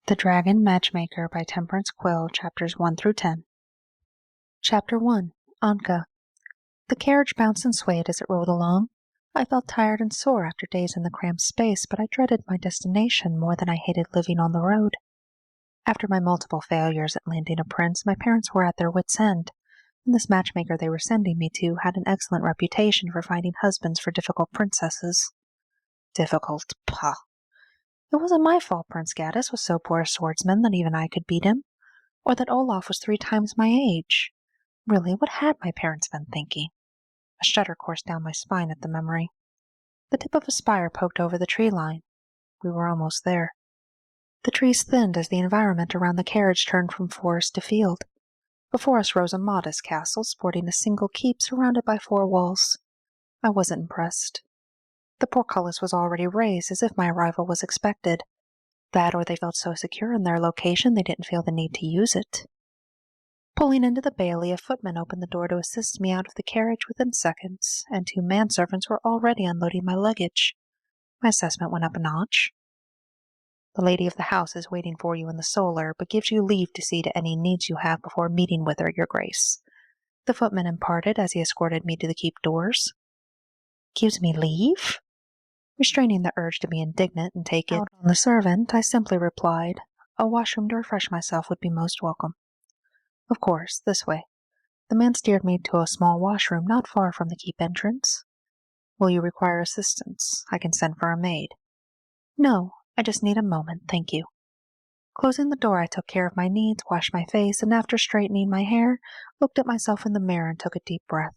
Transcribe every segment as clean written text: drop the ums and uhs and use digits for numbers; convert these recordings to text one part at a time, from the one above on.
The Dragon Matchmaker by Temperance Quill, Chapters 1 through 10. Chapter 1. Anka. The carriage bounced and swayed as it rolled along. I felt tired and sore after days in the cramped space, but I dreaded my destination more than I hated living on the road. After my multiple failures at landing a prince, my parents were at their wits' end, and this matchmaker they were sending me to had an excellent reputation for finding husbands for difficult princesses. Difficult? Pah! It wasn't my fault Prince Gaddis was so poor a swordsman that even I could beat him, or that Olaf was 3 times my age. Really, what had my parents been thinking? A shudder coursed down my spine at the memory. The tip of a spire poked over the tree line. We were almost there. The trees thinned as the environment around the carriage turned from forest to field. Before us rose a modest castle sporting a single keep surrounded by 4 walls. I wasn't impressed. The portcullis was already raised, as if my arrival was expected. That or they felt so secure in their location they didn't feel the need to use it. Pulling into the bailey, a footman opened the door to assist me out of the carriage within seconds, and 2 manservants were already unloading my luggage. My assessment went up a notch. The lady of the house is waiting for you in the solar, but gives you leave to see to any needs you have before meeting with her, your grace, the footman imparted as he escorted me to the keep doors. Gives me leave? Restraining the urge to be indignant and take it out on the servant, I simply replied, a washroom to refresh myself would be most welcome. Of course, this way. The man steered me to a small washroom not far from the keep entrance. Will you require assistance? I can send for a maid. No, I just need a moment, thank you. Closing the door, I took care of my needs, washed my face, and after straightening my hair, looked at myself in the mirror and took a deep breath.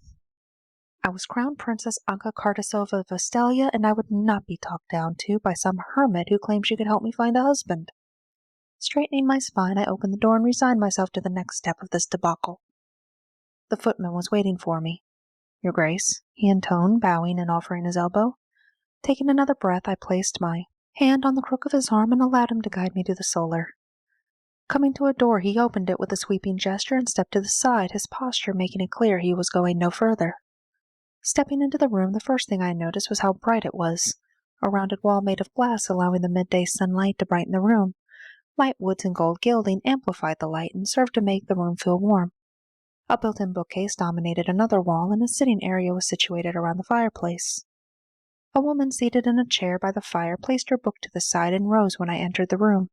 I was Crown Princess Anka Kartasova of Estelia, and I would not be talked down to by some hermit who claimed she could help me find a husband. Straightening my spine, I opened the door and resigned myself to the next step of this debacle. The footman was waiting for me. Your Grace, he intoned, bowing and offering his elbow. Taking another breath, I placed my hand on the crook of his arm and allowed him to guide me to the solar. Coming to a door, he opened it with a sweeping gesture and stepped to the side, his posture making it clear he was going no further. Stepping into the room, the first thing I noticed was how bright it was, a rounded wall made of glass allowing the midday sunlight to brighten the room. Light woods and gold gilding amplified the light and served to make the room feel warm. A built-in bookcase dominated another wall, and a sitting area was situated around the fireplace. A woman seated in a chair by the fire placed her book to the side and rose when I entered the room.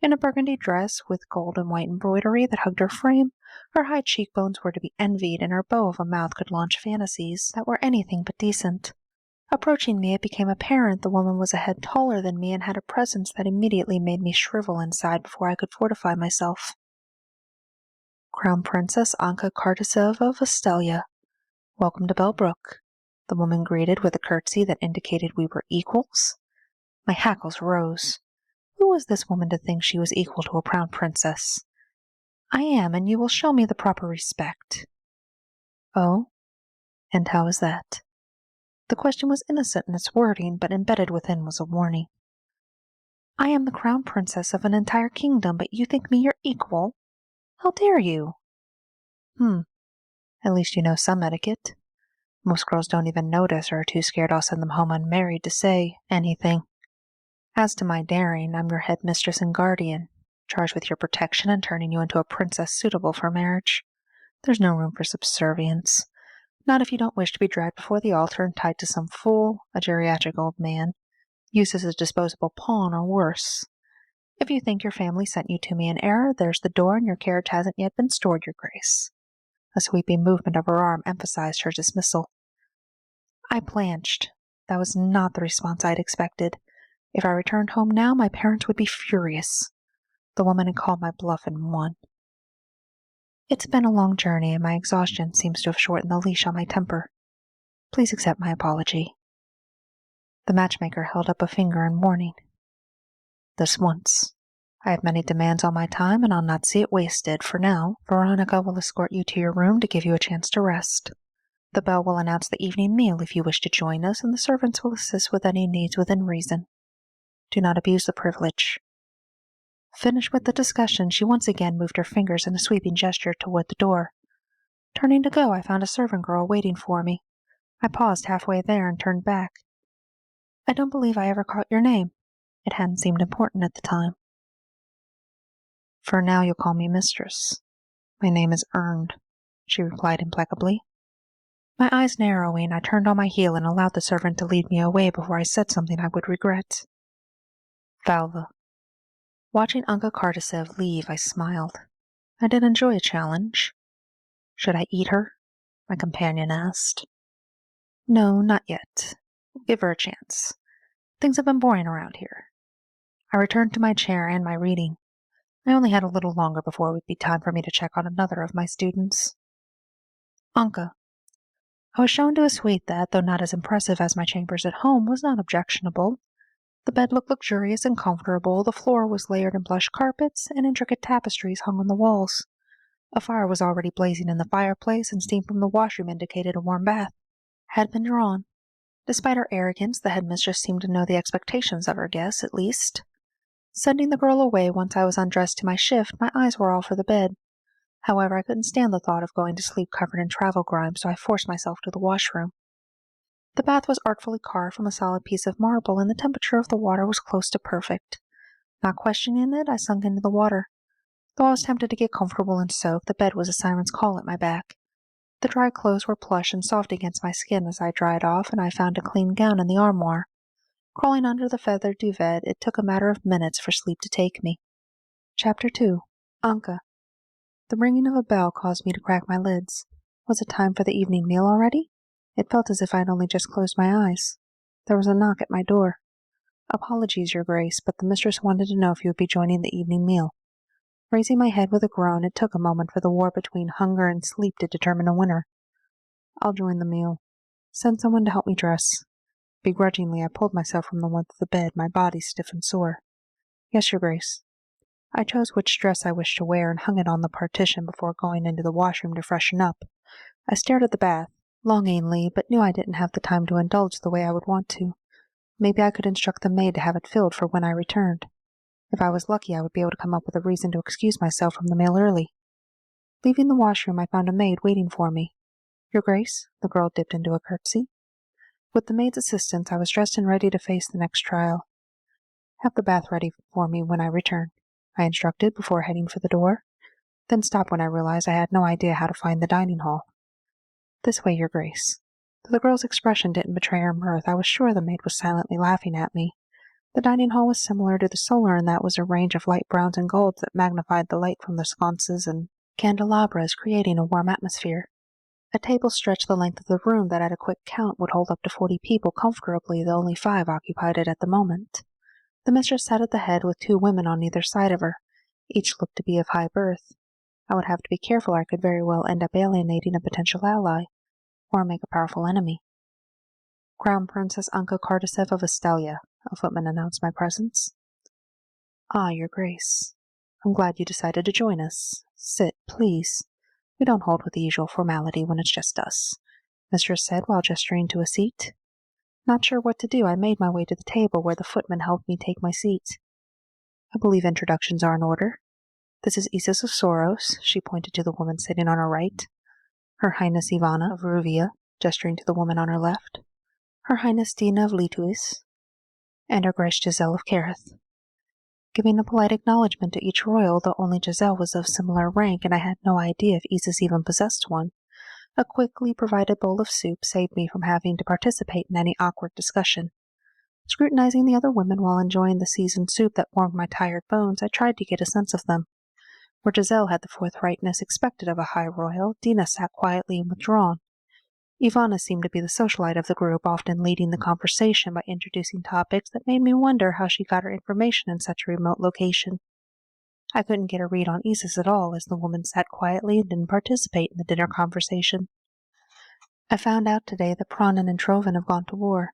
In a burgundy dress with gold and white embroidery that hugged her frame, her high cheekbones were to be envied, and her bow of a mouth could launch fantasies that were anything but decent. Approaching me, it became apparent the woman was a head taller than me and had a presence that immediately made me shrivel inside before I could fortify myself. Crown Princess Anka Kartasova of Estelia, welcome to Bellbrook, the woman greeted with a curtsy that indicated we were equals. My hackles rose. Who was this woman to think she was equal to a crown princess? I am, and you will show me the proper respect. Oh? And how is that? The question was innocent in its wording, but embedded within was a warning. I am the crown princess of an entire kingdom, but you think me your equal? How dare you? At least you know some etiquette. Most girls don't even notice or are too scared I'll send them home unmarried to say anything. As to my daring, I'm your head mistress and guardian, charged with your protection and turning you into a princess suitable for marriage. There's no room for subservience. Not if you don't wish to be dragged before the altar and tied to some fool, a geriatric old man, used as a disposable pawn or worse. If you think your family sent you to me in error, there's the door and your carriage hasn't yet been stored, your grace. A sweeping movement of her arm emphasized her dismissal. I blanched. That was not the response I'd expected. If I returned home now, my parents would be furious. The woman had called my bluff and won. It's been a long journey, and my exhaustion seems to have shortened the leash on my temper. Please accept my apology. The matchmaker held up a finger in warning. This once. I have many demands on my time, and I'll not see it wasted. For now, Veronica will escort you to your room to give you a chance to rest. The bell will announce the evening meal if you wish to join us, and the servants will assist with any needs within reason. Do not abuse the privilege. Finished with the discussion, she once again moved her fingers in a sweeping gesture toward the door. Turning to go, I found a servant girl waiting for me. I paused halfway there and turned back. I don't believe I ever caught your name. It hadn't seemed important at the time. For now you'll call me mistress. My name is earned, she replied implacably. My eyes narrowing, I turned on my heel and allowed the servant to lead me away before I said something I would regret. Valva. Watching Unka Kartasev leave, I smiled. I did enjoy a challenge. Should I eat her? My companion asked. No, not yet. Give her a chance. Things have been boring around here. I returned to my chair and my reading. I only had a little longer before it would be time for me to check on another of my students. Anka. I was shown to a suite that, though not as impressive as my chambers at home, was not objectionable. The bed looked luxurious and comfortable, the floor was layered in plush carpets, and intricate tapestries hung on the walls. A fire was already blazing in the fireplace, and steam from the washroom indicated a warm bath had been drawn. Despite her arrogance, the headmistress seemed to know the expectations of her guests, at least. Sending the girl away once I was undressed to my shift, my eyes were all for the bed. However, I couldn't stand the thought of going to sleep covered in travel grime, so I forced myself to the washroom. The bath was artfully carved from a solid piece of marble, and the temperature of the water was close to perfect. Not questioning it, I sunk into the water. Though I was tempted to get comfortable and soak, the bed was a siren's call at my back. The dry clothes were plush and soft against my skin as I dried off, and I found a clean gown in the armoire. Crawling under the feathered duvet, it took a matter of minutes for sleep to take me. Chapter 2. Anka. The ringing of a bell caused me to crack my lids. Was it time for the evening meal already? It felt as if I had only just closed my eyes. There was a knock at my door. Apologies, Your Grace, but the mistress wanted to know if you would be joining the evening meal. Raising my head with a groan, it took a moment for the war between hunger and sleep to determine a winner. I'll join the meal. Send someone to help me dress. Begrudgingly, I pulled myself from the warmth of the bed, my body stiff and sore. Yes, Your Grace. I chose which dress I wished to wear and hung it on the partition before going into the washroom to freshen up. I stared at the bath, longingly, but knew I didn't have the time to indulge the way I would want to. Maybe I could instruct the maid to have it filled for when I returned. If I was lucky, I would be able to come up with a reason to excuse myself from the meal early. Leaving the washroom, I found a maid waiting for me. Your Grace, the girl dipped into a curtsy. With the maid's assistance, I was dressed and ready to face the next trial. Have the bath ready for me when I return, I instructed before heading for the door, then stopped when I realized I had no idea how to find the dining hall. This way, Your Grace. Though the girl's expression didn't betray her mirth, I was sure the maid was silently laughing at me. The dining hall was similar to the solar in that it was a range of light browns and golds that magnified the light from the sconces and candelabras, creating a warm atmosphere. A table stretched the length of the room that at a quick count would hold up to 40 people comfortably, though only 5 occupied it at the moment. The mistress sat at the head with 2 women on either side of her. Each looked to be of high birth. I would have to be careful, or I could very well end up alienating a potential ally, or make a powerful enemy. Crown Princess Anka Kartasev of Estelia, a footman announced my presence. Ah, Your Grace. I'm glad you decided to join us. Sit, please. We don't hold with the usual formality when it's just us, Mistress said while gesturing to a seat. Not sure what to do, I made my way to the table where the footman helped me take my seat. I believe introductions are in order. This is Isis of Soros, she pointed to the woman sitting on her right. Her Highness Ivana of Ruvia, gesturing to the woman on her left. Her Highness Dina of Lituis, and Her Grace Giselle of Kerith. Giving a polite acknowledgment to each royal, though only Giselle was of similar rank, and I had no idea if Isis even possessed one, a quickly provided bowl of soup saved me from having to participate in any awkward discussion. Scrutinizing the other women while enjoying the seasoned soup that warmed my tired bones, I tried to get a sense of them. Where Giselle had the forthrightness expected of a high royal, Dina sat quietly and withdrawn. Ivana seemed to be the socialite of the group, often leading the conversation by introducing topics that made me wonder how she got her information in such a remote location. I couldn't get a read on Isis at all, as the woman sat quietly and didn't participate in the dinner conversation. I found out today that Pranin and Trovin have gone to war.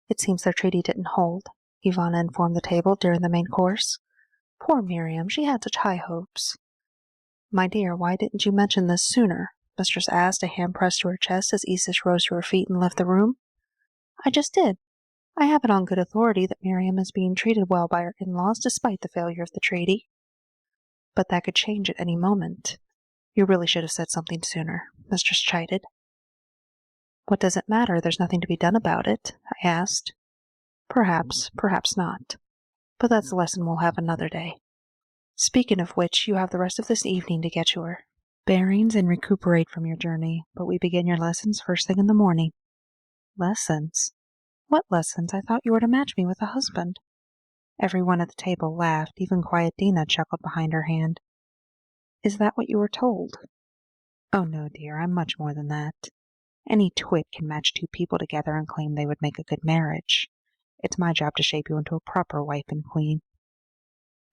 It seems their treaty didn't hold, Ivana informed the table during the main course. Poor Miriam, she had such high hopes. My dear, why didn't you mention this sooner? Mistress asked, a hand pressed to her chest as Isis rose to her feet and left the room. I just did. I have it on good authority that Miriam is being treated well by her in-laws despite the failure of the treaty. But that could change at any moment. You really should have said something sooner, Mistress chided. What does it matter? There's nothing to be done about it, I asked. Perhaps, perhaps not. But that's a lesson we'll have another day. Speaking of which, you have the rest of this evening to get your bearings and recuperate from your journey, but we begin your lessons first thing in the morning. Lessons? What lessons? I thought you were to match me with a husband. Everyone at the table laughed, even quiet Dina chuckled behind her hand. Is that what you were told? Oh no, dear, I'm much more than that. Any twit can match two people together and claim they would make a good marriage. It's my job to shape you into a proper wife and queen.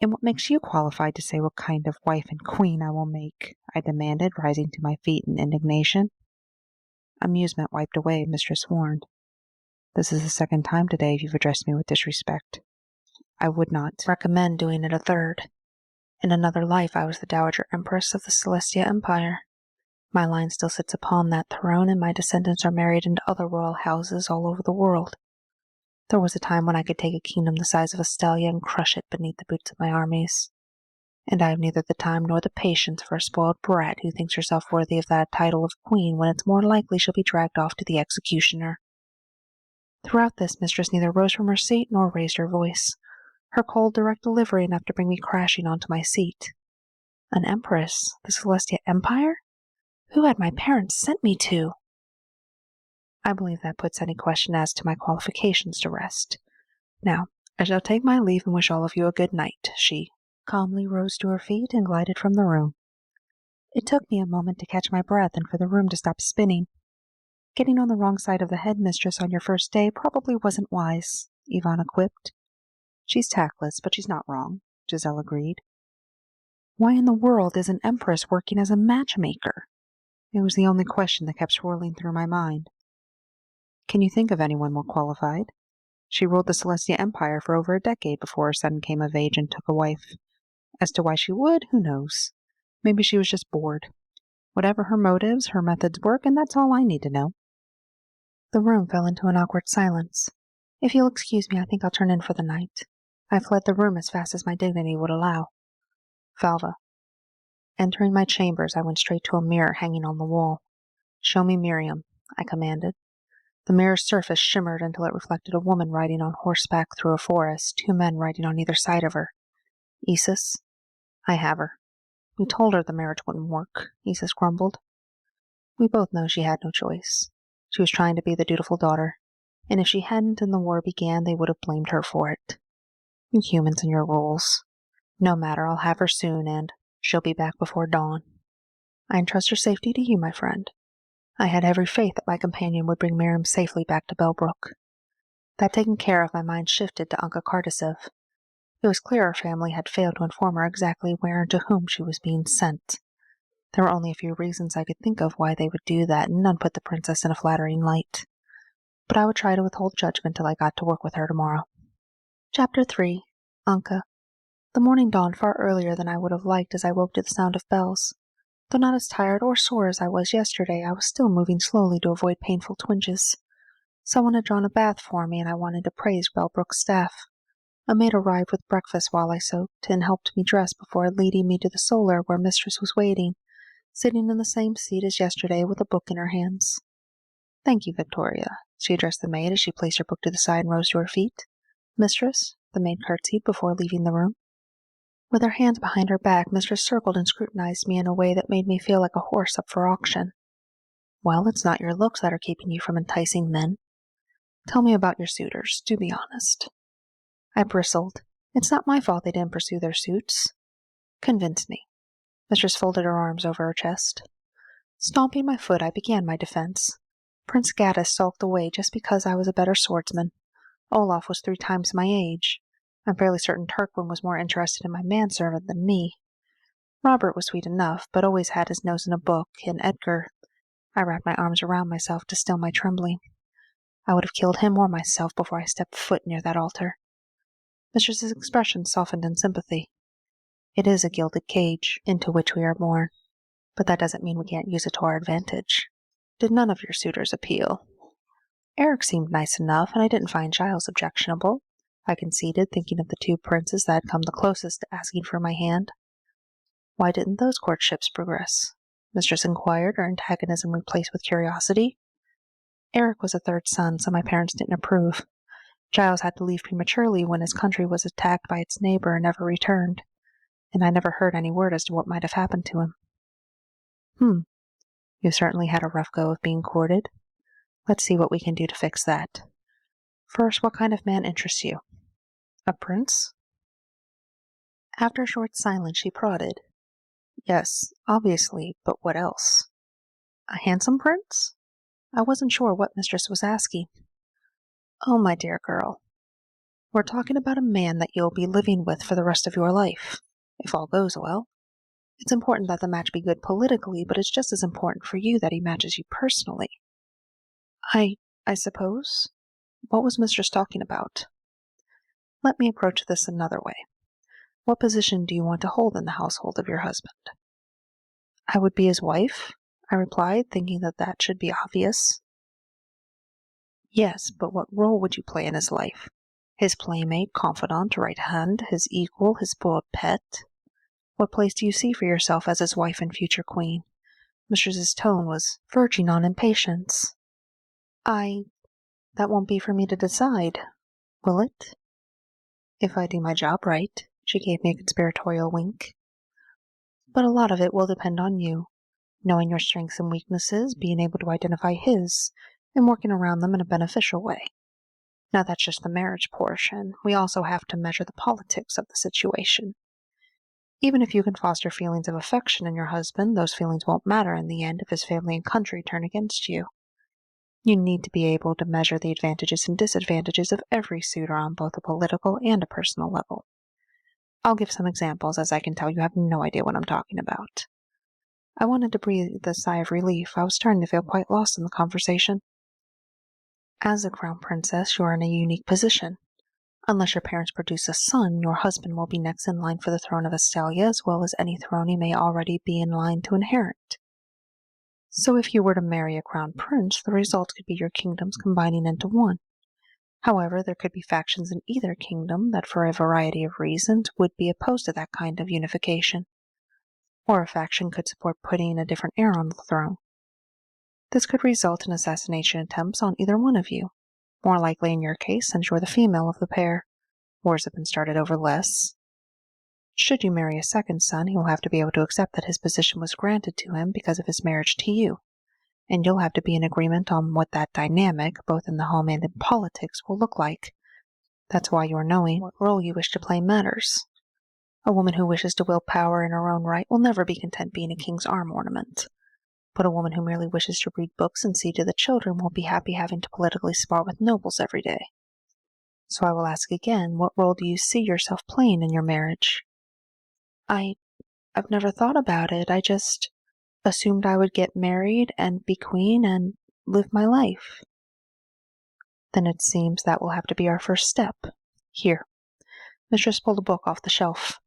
And what makes you qualified to say what kind of wife and queen I will make? I demanded, rising to my feet in indignation. Amusement wiped away, Mistress warned. This is the second time today you've addressed me with disrespect. I would not recommend doing it a third. In another life I was the Dowager Empress of the Celestia Empire. My line still sits upon that throne, and my descendants are married into other royal houses all over the world. There was a time when I could take a kingdom the size of Estelia and crush it beneath the boots of my armies. And I have neither the time nor the patience for a spoiled brat who thinks herself worthy of that title of queen when it's more likely she'll be dragged off to the executioner. Throughout this, Mistress neither rose from her seat nor raised her voice, her cold, direct delivery enough to bring me crashing onto my seat. An empress? The Celestia Empire? Who had my parents sent me to? I believe that puts any question as to my qualifications to rest. Now, I shall take my leave and wish all of you a good night. She calmly rose to her feet and glided from the room. It took me a moment to catch my breath and for the room to stop spinning. Getting on the wrong side of the headmistress on your first day probably wasn't wise, Ivana quipped. She's tactless, but she's not wrong, Giselle agreed. Why in the world is an empress working as a matchmaker? It was the only question that kept swirling through my mind. Can you think of anyone more qualified? She ruled the Celestia Empire for over a decade before her son came of age and took a wife. As to why she would, who knows? Maybe she was just bored. Whatever her motives, her methods work, and that's all I need to know. The room fell into an awkward silence. If you'll excuse me, I think I'll turn in for the night. I fled the room as fast as my dignity would allow. Valva. Entering my chambers, I went straight to a mirror hanging on the wall. Show me Miriam, I commanded. The mirror's surface shimmered until it reflected a woman riding on horseback through a forest, two men riding on either side of her. Isis? I have her. We told her the marriage wouldn't work, Isis grumbled. We both know she had no choice. She was trying to be the dutiful daughter, and if she hadn't and the war began, they would have blamed her for it. You humans and your rules. No matter, I'll have her soon, and she'll be back before dawn. I entrust her safety to you, my friend. I had every faith that my companion would bring Miriam safely back to Bellbrook. That taken care of, my mind shifted to Anka Kardashev. It was clear her family had failed to inform her exactly where and to whom she was being sent. There were only a few reasons I could think of why they would do that, and none put the princess in a flattering light. But I would try to withhold judgment till I got to work with her tomorrow. Chapter 3. Anka. The morning dawned far earlier than I would have liked as I woke to the sound of bells. Though not as tired or sore as I was yesterday, I was still moving slowly to avoid painful twinges. Someone had drawn a bath for me, and I wanted to praise Bellbrook's staff. A maid arrived with breakfast while I soaked, and helped me dress before leading me to the solar where Mistress was waiting, sitting in the same seat as yesterday with a book in her hands. Thank you, Victoria, she addressed the maid as she placed her book to the side and rose to her feet. Mistress, the maid curtsied before leaving the room. With her hands behind her back, Mistress circled and scrutinized me in a way that made me feel like a horse up for auction. Well, it's not your looks that are keeping you from enticing men. Tell me about your suitors, do be honest. I bristled. It's not my fault they didn't pursue their suits. Convince me. Mistress folded her arms over her chest. Stomping my foot, I began my defense. Prince Gaddis sulked away just because I was a better swordsman. Olaf was 3 times my age. I'm fairly certain Tarquin was more interested in my manservant than me. Robert was sweet enough, but always had his nose in a book, and Edgar— I wrapped my arms around myself to still my trembling. I would have killed him or myself before I stepped foot near that altar. Mistress's expression softened in sympathy. It is a gilded cage, into which we are born, but that doesn't mean we can't use it to our advantage. Did none of your suitors appeal? Eric seemed nice enough, and I didn't find Giles objectionable, I conceded, thinking of the 2 princes that had come the closest to asking for my hand. Why didn't those courtships progress? Mistress inquired, her antagonism replaced with curiosity. Eric was a 3rd son, so my parents didn't approve. Giles had to leave prematurely when his country was attacked by its neighbor and never returned. and I never heard any word as to what might have happened to him. You certainly had a rough go of being courted. Let's see what we can do to fix that. First, what kind of man interests you? A prince? After a short silence, she prodded. Yes, obviously, but what else? A handsome prince? I wasn't sure what Mistress was asking. Oh, my dear girl. We're talking about a man that you'll be living with for the rest of your life, if all goes well. It's important that the match be good politically, but it's just as important for you that he matches you personally. I suppose. What was Mistress talking about? Let me approach this another way. What position do you want to hold in the household of your husband? I would be his wife, I replied, thinking that should be obvious. Yes, but what role would you play in his life? His playmate, confidant, right hand, his equal, his spoiled pet? What place do you see for yourself as his wife and future queen? Mistress's tone was verging on impatience. That won't be for me to decide, will it? If I do my job right, she gave me a conspiratorial wink. But a lot of it will depend on you, knowing your strengths and weaknesses, being able to identify his, and working around them in a beneficial way. Now that's just the marriage portion. We also have to measure the politics of the situation. Even if you can foster feelings of affection in your husband, those feelings won't matter in the end if his family and country turn against you. You need to be able to measure the advantages and disadvantages of every suitor on both a political and a personal level. I'll give some examples, as I can tell you have no idea what I'm talking about. I wanted to breathe a sigh of relief. I was starting to feel quite lost in the conversation. As a crown princess, you are in a unique position. Unless your parents produce a son, your husband will be next in line for the throne of Estalia, as well as any throne he may already be in line to inherit. So if you were to marry a crown prince, the result could be your kingdoms combining into one. However, there could be factions in either kingdom that, for a variety of reasons, would be opposed to that kind of unification. Or a faction could support putting a different heir on the throne. This could result in assassination attempts on either one of you. More likely in your case, since you're the female of the pair. Wars have been started over less. Should you marry a second son, he will have to be able to accept that his position was granted to him because of his marriage to you, and you'll have to be in agreement on what that dynamic, both in the home and in politics, will look like. That's why your knowing what role you wish to play matters. A woman who wishes to wield power in her own right will never be content being a king's arm ornament. But a woman who merely wishes to read books and see to the children will be happy having to politically spar with nobles every day. So I will ask again, what role do you see yourself playing in your marriage? I've never thought about it. I just assumed I would get married and be queen and live my life. Then it seems that will have to be our first step. Here. Mistress pulled a book off the shelf.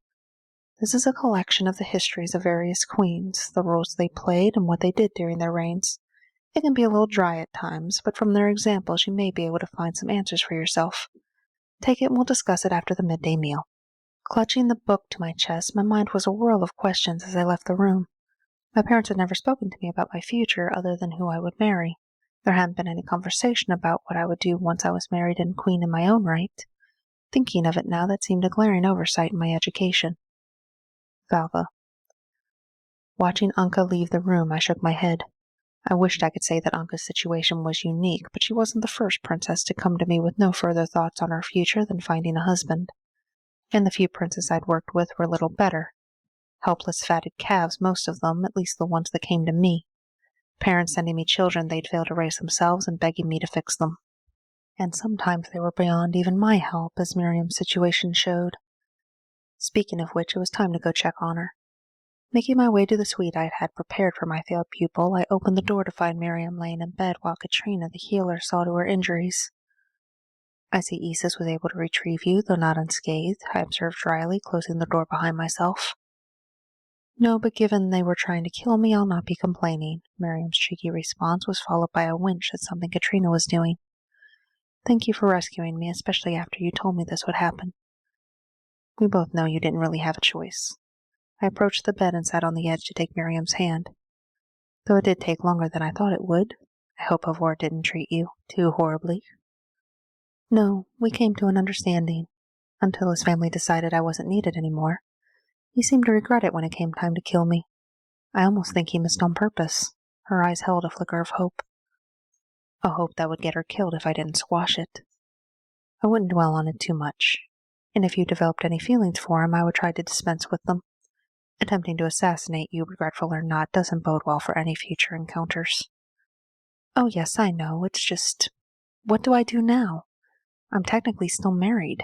This is a collection of the histories of various queens, the roles they played, and what they did during their reigns. It can be a little dry at times, but from their examples you may be able to find some answers for yourself. Take it and we'll discuss it after the midday meal. Clutching the book to my chest, my mind was a whirl of questions as I left the room. My parents had never spoken to me about my future other than who I would marry. There hadn't been any conversation about what I would do once I was married and queen in my own right. Thinking of it now, that seemed a glaring oversight in my education. Valva. Watching Anka leave the room, I shook my head. I wished I could say that Anka's situation was unique, but she wasn't the first princess to come to me with no further thoughts on her future than finding a husband. And the few princes I'd worked with were little better. Helpless fatted calves, most of them, at least the ones that came to me. Parents sending me children they'd failed to raise themselves and begging me to fix them. And sometimes they were beyond even my help, as Miriam's situation showed. Speaking of which, it was time to go check on her. Making my way to the suite I had prepared for my failed pupil, I opened the door to find Miriam laying in bed while Katrina, the healer, saw to her injuries. I see Isis was able to retrieve you, though not unscathed, I observed dryly, closing the door behind myself. No, but given they were trying to kill me, I'll not be complaining. Miriam's cheeky response was followed by a winch at something Katrina was doing. Thank you for rescuing me, especially after you told me this would happen. We both know you didn't really have a choice. I approached the bed and sat on the edge to take Miriam's hand. Though it did take longer than I thought it would, I hope Avor didn't treat you too horribly. No, we came to an understanding, until his family decided I wasn't needed anymore. He seemed to regret it when it came time to kill me. I almost think he missed on purpose. Her eyes held a flicker of hope. A hope that would get her killed if I didn't squash it. I wouldn't dwell on it too much, and if you developed any feelings for him, I would try to dispense with them. Attempting to assassinate you, regretful or not, doesn't bode well for any future encounters. Oh yes, I know, it's just, what do I do now? I'm technically still married.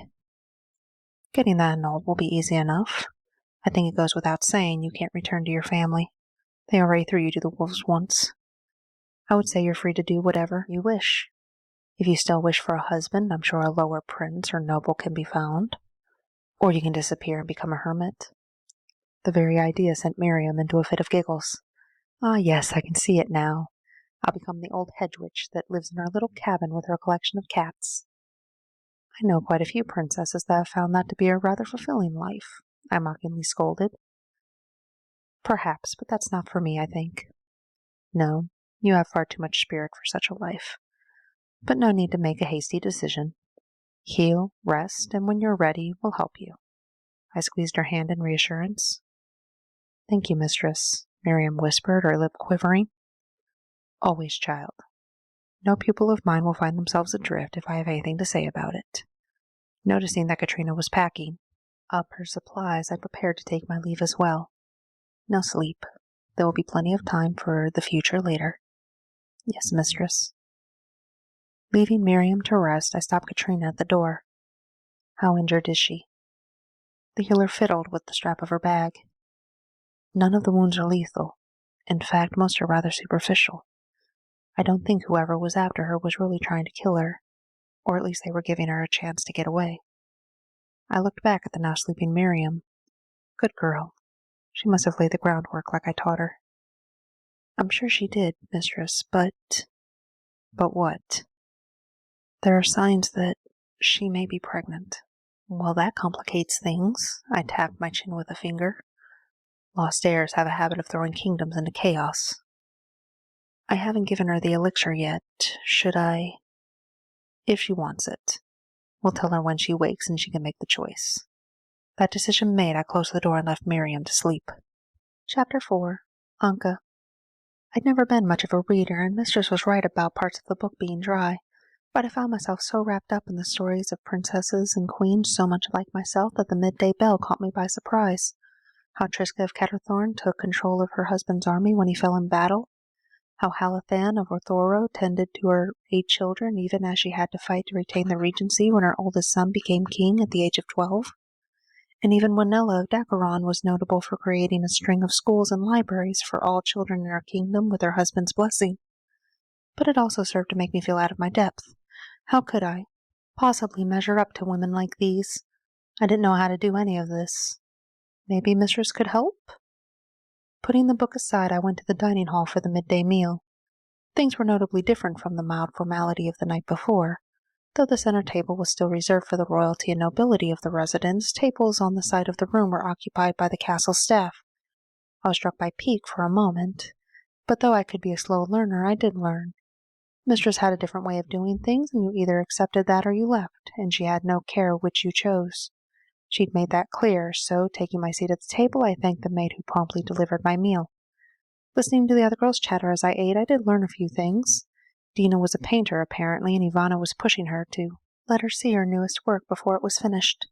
Getting that annulled will be easy enough. I think it goes without saying you can't return to your family. They already threw you to the wolves once. I would say you're free to do whatever you wish. If you still wish for a husband, I'm sure a lower prince or noble can be found. Or you can disappear and become a hermit. The very idea sent Miriam into a fit of giggles. Ah, yes, I can see it now. I'll become the old hedge witch that lives in our little cabin with her collection of cats. I know quite a few princesses that have found that to be a rather fulfilling life, I mockingly scolded. Perhaps, but that's not for me, I think. No, you have far too much spirit for such a life. But no need to make a hasty decision. Heal, rest, and when you're ready, we'll help you. I squeezed her hand in reassurance. Thank you, mistress, Miriam whispered, her lip quivering. Always, child. No pupil of mine will find themselves adrift if I have anything to say about it. Noticing that Katrina was packing up her supplies, I prepared to take my leave as well. Now sleep. There will be plenty of time for the future later. Yes, mistress. Leaving Miriam to rest, I stopped Katrina at the door. How injured is she? The healer fiddled with the strap of her bag. None of the wounds are lethal. In fact, most are rather superficial. I don't think whoever was after her was really trying to kill her, or at least they were giving her a chance to get away. I looked back at the now sleeping Miriam. Good girl. She must have laid the groundwork like I taught her. I'm sure she did, mistress, but... But what? There are signs that she may be pregnant. Well, that complicates things. I tapped my chin with a finger. Lost heirs have a habit of throwing kingdoms into chaos. I haven't given her the elixir yet. Should I? If she wants it. We'll tell her when she wakes and she can make the choice. That decision made, I closed the door and left Miriam to sleep. Chapter 4. Anka. I'd never been much of a reader, and mistress was right about parts of the book being dry, but I found myself so wrapped up in the stories of princesses and queens so much like myself that the midday bell caught me by surprise. How Triska of Ketterthorn took control of her husband's army when he fell in battle, how Halathan of Orthoro tended to her 8 children even as she had to fight to retain the regency when her oldest son became king at the age of 12. And even Winella of Dacaron was notable for creating a string of schools and libraries for all children in her kingdom with her husband's blessing. But it also served to make me feel out of my depth. How could I possibly measure up to women like these? I didn't know how to do any of this. Maybe mistress could help? Putting the book aside, I went to the dining hall for the midday meal. Things were notably different from the mild formality of the night before. Though the center table was still reserved for the royalty and nobility of the residence, tables on the side of the room were occupied by the castle staff. I was struck by pique for a moment, but though I could be a slow learner, I did learn. Mistress had a different way of doing things, and you either accepted that or you left, and she had no care which you chose. She'd made that clear, so, taking my seat at the table, I thanked the maid who promptly delivered my meal. Listening to the other girls chatter as I ate, I did learn a few things. Dina was a painter, apparently, and Ivana was pushing her to let her see her newest work before it was finished.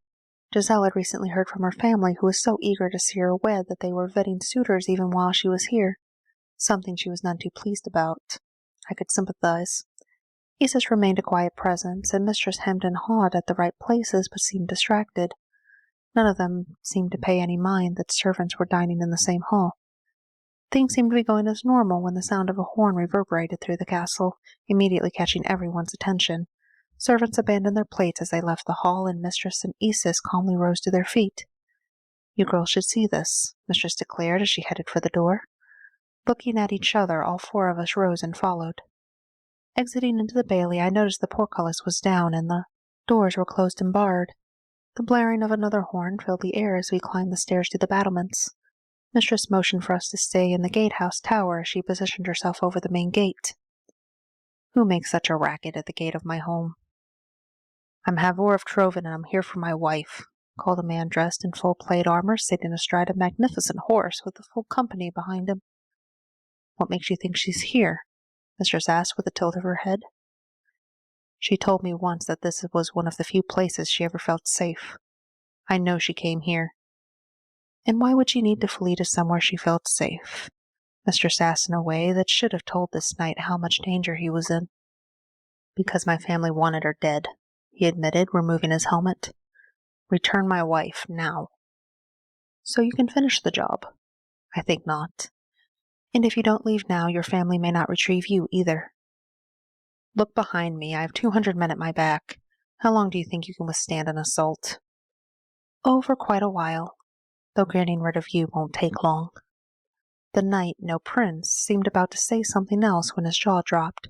Giselle had recently heard from her family, who was so eager to see her wed that they were vetting suitors even while she was here, something she was none too pleased about. I could sympathize. Isis remained a quiet presence, and mistress hemmed and hawed at the right places but seemed distracted. None of them seemed to pay any mind that servants were dining in the same hall. Things seemed to be going as normal when the sound of a horn reverberated through the castle, immediately catching everyone's attention. Servants abandoned their plates as they left the hall, and mistress and Isis calmly rose to their feet. You girls should see this, mistress declared as she headed for the door. Looking at each other, all 4 of us rose and followed. Exiting into the bailey, I noticed the portcullis was down and the doors were closed and barred. The blaring of another horn filled the air as we climbed the stairs to the battlements. Mistress motioned for us to stay in the gatehouse tower as she positioned herself over the main gate. Who makes such a racket at the gate of my home? I'm Havor of Trovan, and I'm here for my wife, called a man dressed in full plate armor sitting astride a magnificent horse with a full company behind him. "What makes you think she's here?" Mistress asked with a tilt of her head. "She told me once that this was one of the few places she ever felt safe. I know she came here." "And why would she need to flee to somewhere she felt safe?" Mistress asked in a way that should have told this knight how much danger he was in. "Because my family wanted her dead," he admitted, removing his helmet. "Return my wife, now." "So you can finish the job?" "I think not. And if you don't leave now, your family may not retrieve you either." "Look behind me. I have 200 men at my back. How long do you think you can withstand an assault?" "Oh, for quite a while, though getting rid of you won't take long." The knight, no prince, seemed about to say something else when his jaw dropped.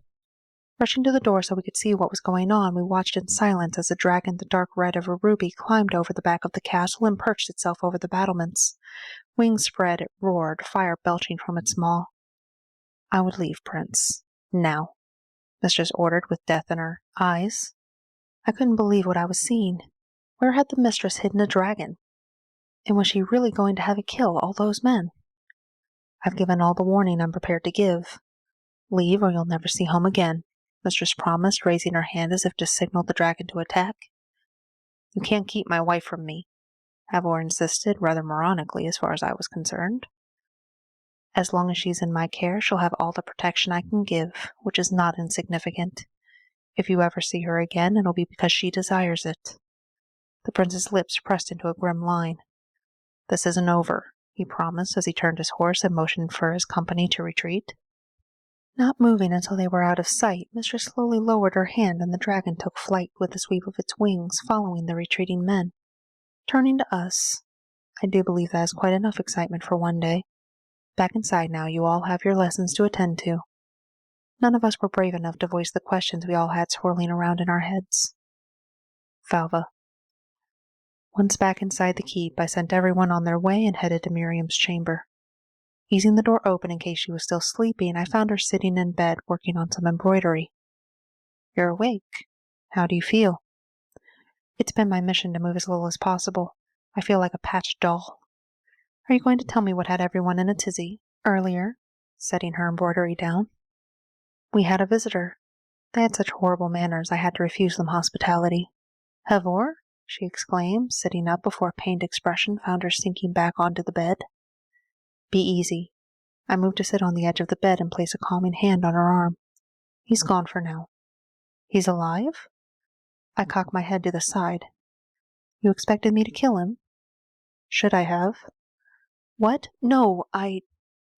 Rushing to the door so we could see what was going on, we watched in silence as a dragon the dark red of a ruby climbed over the back of the castle and perched itself over the battlements. Wings spread, it roared, fire belching from its maw. "I would leave, Prince. Now," Mistress ordered with death in her eyes. I couldn't believe what I was seeing. Where had the mistress hidden a dragon? And was she really going to have it kill all those men? "I've given all the warning I'm prepared to give. Leave, or you'll never see home again," Mistress promised, raising her hand as if to signal the dragon to attack. "You can't keep my wife from me," Havor insisted, rather moronically as far as I was concerned. "As long as she's in my care, she'll have all the protection I can give, which is not insignificant. If you ever see her again, it'll be because she desires it." The prince's lips pressed into a grim line. "This isn't over," he promised as he turned his horse and motioned for his company to retreat. Not moving until they were out of sight, Mistress slowly lowered her hand and the dragon took flight with a sweep of its wings, following the retreating men. Turning to us, "I do believe that is quite enough excitement for one day. Back inside now, you all have your lessons to attend to." None of us were brave enough to voice the questions we all had swirling around in our heads. Valva. Once back inside the keep, I sent everyone on their way and headed to Miriam's chamber. Easing the door open in case she was still sleeping, I found her sitting in bed working on some embroidery. "You're awake. How do you feel?" "It's been my mission to move as little as possible. I feel like a patched doll." "Are you going to tell me what had everyone in a tizzy earlier?" setting her embroidery down. "We had a visitor. They had such horrible manners I had to refuse them hospitality." "Havor?" she exclaimed, sitting up before a pained expression found her sinking back onto the bed. "Be easy." I moved to sit on the edge of the bed and place a calming hand on her arm. "He's gone for now." "He's alive?" I cocked my head to the side. "You expected me to kill him?" "Should I have?" "What? No, I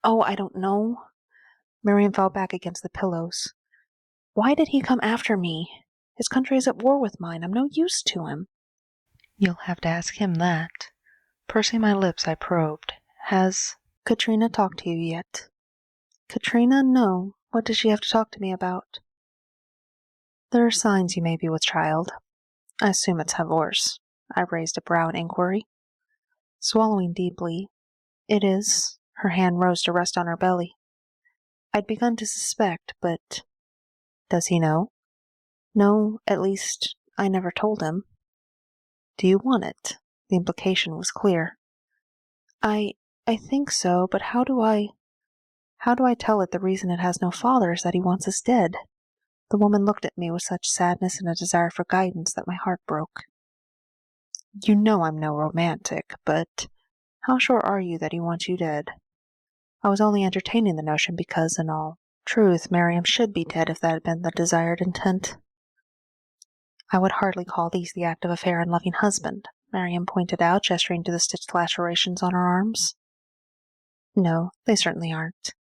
don't know." Miriam fell back against the pillows. "Why did he come after me? His country is at war with mine. I'm no use to him." "You'll have to ask him that." Pursing my lips, I probed. "Has Katrina talked to you yet?" "Katrina? No. What does she have to talk to me about?" "There are signs you may be with child. I assume it's Havor's." I raised a brow in inquiry. Swallowing deeply, "It is." Her hand rose to rest on her belly. "I'd begun to suspect, but—" "Does he know?" "No, at least, I never told him." "Do you want it?" The implication was clear. I think so, but how do I tell it the reason it has no father is that he wants us dead?" The woman looked at me with such sadness and a desire for guidance that my heart broke. "You know I'm no romantic, but how sure are you that he wants you dead?" I was only entertaining the notion because, in all truth, Miriam should be dead if that had been the desired intent. "I would hardly call these the act of a fair and loving husband," Miriam pointed out, gesturing to the stitched lacerations on her arms. "No, they certainly aren't.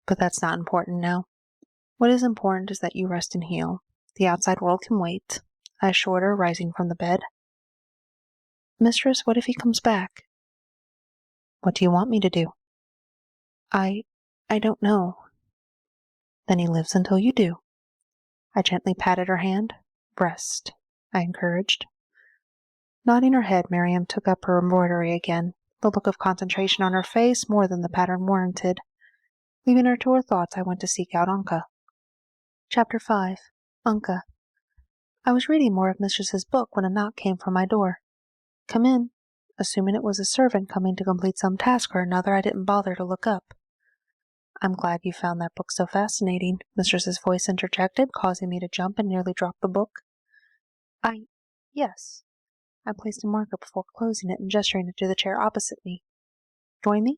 But that's not important now. What is important is that you rest and heal. The outside world can wait," I assured her, rising from the bed. "Mistress, what if he comes back?" "What do you want me to do?" I don't know." "Then he lives until you do." I gently patted her hand. "Rest," I encouraged. Nodding her head, Miriam took up her embroidery again, the look of concentration on her face more than the pattern warranted. Leaving her to her thoughts, I went to seek out Anka. Chapter 5. Anka. I was reading more of Mistress's book when a knock came from my door. Come in. Assuming it was a servant coming to complete some task or another, I didn't bother to look up. I'm glad you found that book so fascinating, Mistress's voice interjected, causing me to jump and nearly drop the book. Yes. I placed a marker before closing it and gesturing it to the chair opposite me. Join me?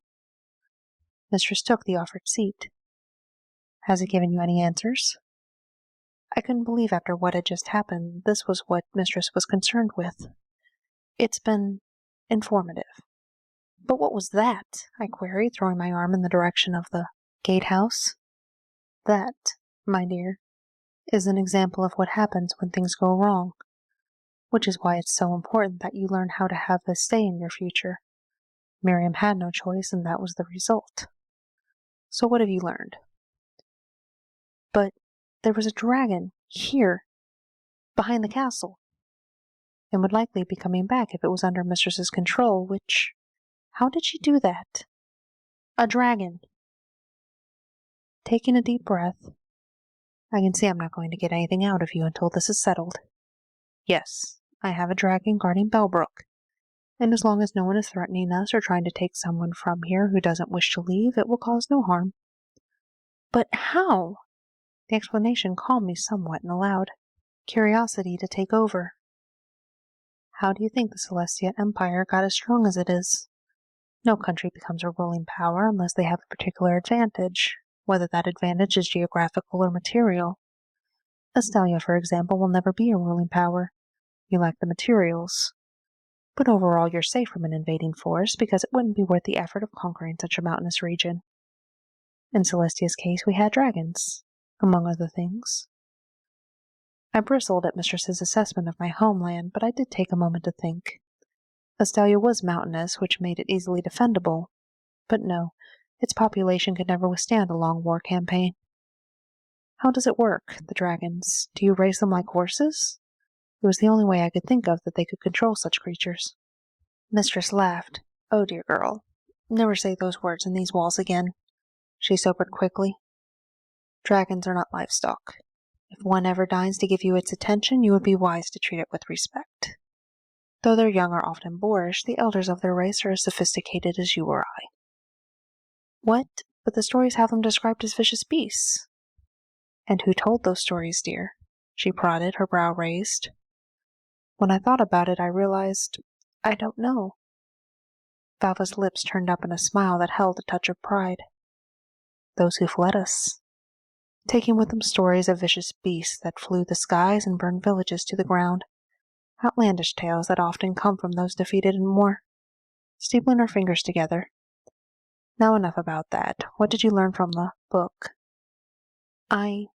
Mistress took the offered seat. Has it given you any answers? I couldn't believe after what had just happened this was what Mistress was concerned with. It's been informative. But what was that? I queried, throwing my arm in the direction of the gatehouse. That, my dear, is an example of what happens when things go wrong, which is why it's so important that you learn how to have this say in your future. Miriam had no choice, and that was the result. So what have you learned? But there was a dragon here, behind the castle, and would likely be coming back if it was under Mistress's control, which... How did she do that? A dragon. Taking a deep breath, I can see I'm not going to get anything out of you until this is settled. Yes, I have a dragon guarding Bellbrook, and as long as no one is threatening us or trying to take someone from here who doesn't wish to leave, it will cause no harm. But how? The explanation calmed me somewhat and allowed curiosity to take over. How do you think the Celestia Empire got as strong as it is? No country becomes a ruling power unless they have a particular advantage, whether that advantage is geographical or material. Estalia, for example, will never be a ruling power. You lack the materials. But overall you're safe from an invading force because it wouldn't be worth the effort of conquering such a mountainous region. In Celestia's case, we had dragons, among other things. I bristled at Mistress's assessment of my homeland, but I did take a moment to think. Estalia was mountainous, which made it easily defendable, but no, its population could never withstand a long war campaign. How does it work, the dragons? Do you raise them like horses? It was the only way I could think of that they could control such creatures. Mistress laughed. Oh, dear girl, never say those words in these walls again. She sobered quickly. Dragons are not livestock. If one ever deigns to give you its attention, you would be wise to treat it with respect. Though their young are often boorish, the elders of their race are as sophisticated as you or I. What? But the stories have them described as vicious beasts. And who told those stories, dear? She prodded, her brow raised. When I thought about it, I realized I don't know. Valva's lips turned up in a smile that held a touch of pride. Those who fled us, taking with them stories of vicious beasts that flew the skies and burned villages to the ground. Outlandish tales that often come from those defeated in war. Steepling her fingers together. Now enough about that. What did you learn from the book? I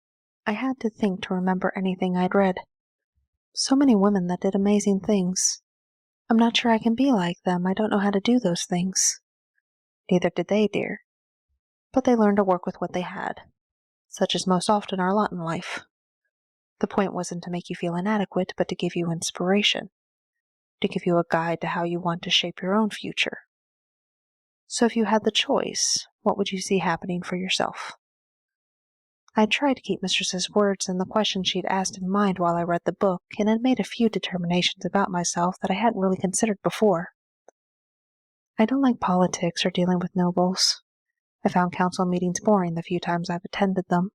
had to think to remember anything I'd read. So many women that did amazing things. I'm not sure I can be like them. I don't know how to do those things. Neither did they, dear. But they learned to work with what they had. Such is most often our lot in life. The point wasn't to make you feel inadequate, but to give you inspiration. To give you a guide to how you want to shape your own future. So if you had the choice, what would you see happening for yourself? I tried to keep Mistress's words and the questions she'd asked in mind while I read the book, and had made a few determinations about myself that I hadn't really considered before. I don't like politics or dealing with nobles. I found council meetings boring the few times I've attended them.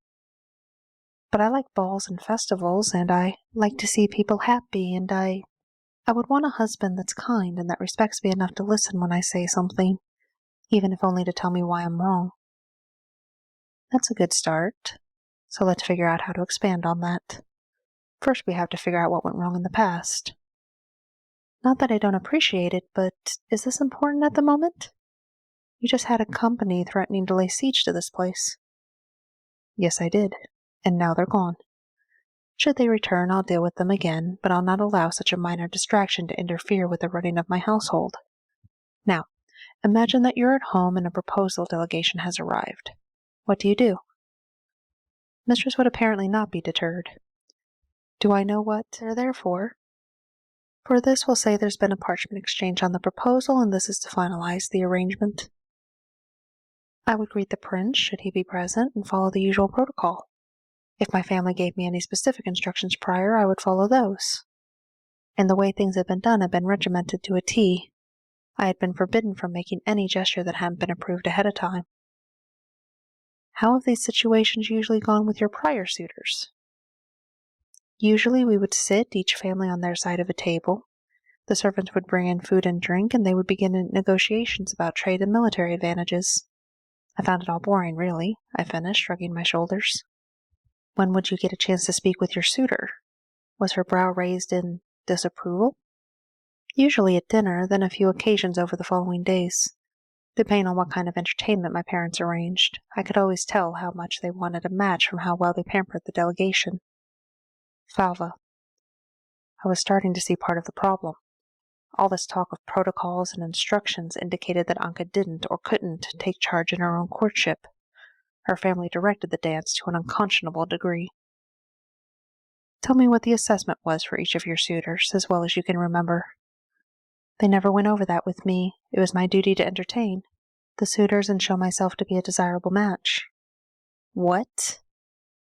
But I like balls and festivals, and I like to see people happy, and I would want a husband that's kind and that respects me enough to listen when I say something, even if only to tell me why I'm wrong. That's a good start. So let's figure out how to expand on that. First, we have to figure out what went wrong in the past. Not that I don't appreciate it, but is this important at the moment? You just had a company threatening to lay siege to this place. Yes, I did, and now they're gone. Should they return, I'll deal with them again, but I'll not allow such a minor distraction to interfere with the running of my household. Now, imagine that you're at home and a proposal delegation has arrived. What do you do? Mistress would apparently not be deterred. Do I know what they're there for? For this, we'll say there's been a parchment exchange on the proposal, and this is to finalize the arrangement. I would greet the prince, should he be present, and follow the usual protocol. If my family gave me any specific instructions prior, I would follow those. and the way things had been done had been regimented to a T. I had been forbidden from making any gesture that hadn't been approved ahead of time. How have these situations usually gone with your prior suitors? Usually we would sit, each family on their side of a table. The servants would bring in food and drink, and they would begin negotiations about trade and military advantages. I found it all boring, really, I finished, shrugging my shoulders. When would you get a chance to speak with your suitor? Was her brow raised in disapproval? Usually at dinner, then a few occasions over the following days. Depending on what kind of entertainment my parents arranged, I could always tell how much they wanted a match from how well they pampered the delegation. Falva. I was starting to see part of the problem. All this talk of protocols and instructions indicated that Anka didn't or couldn't take charge in her own courtship. Her family directed the dance to an unconscionable degree. Tell me what the assessment was for each of your suitors, as well as you can remember. They never went over that with me. It was my duty to entertain the suitors and show myself to be a desirable match. What?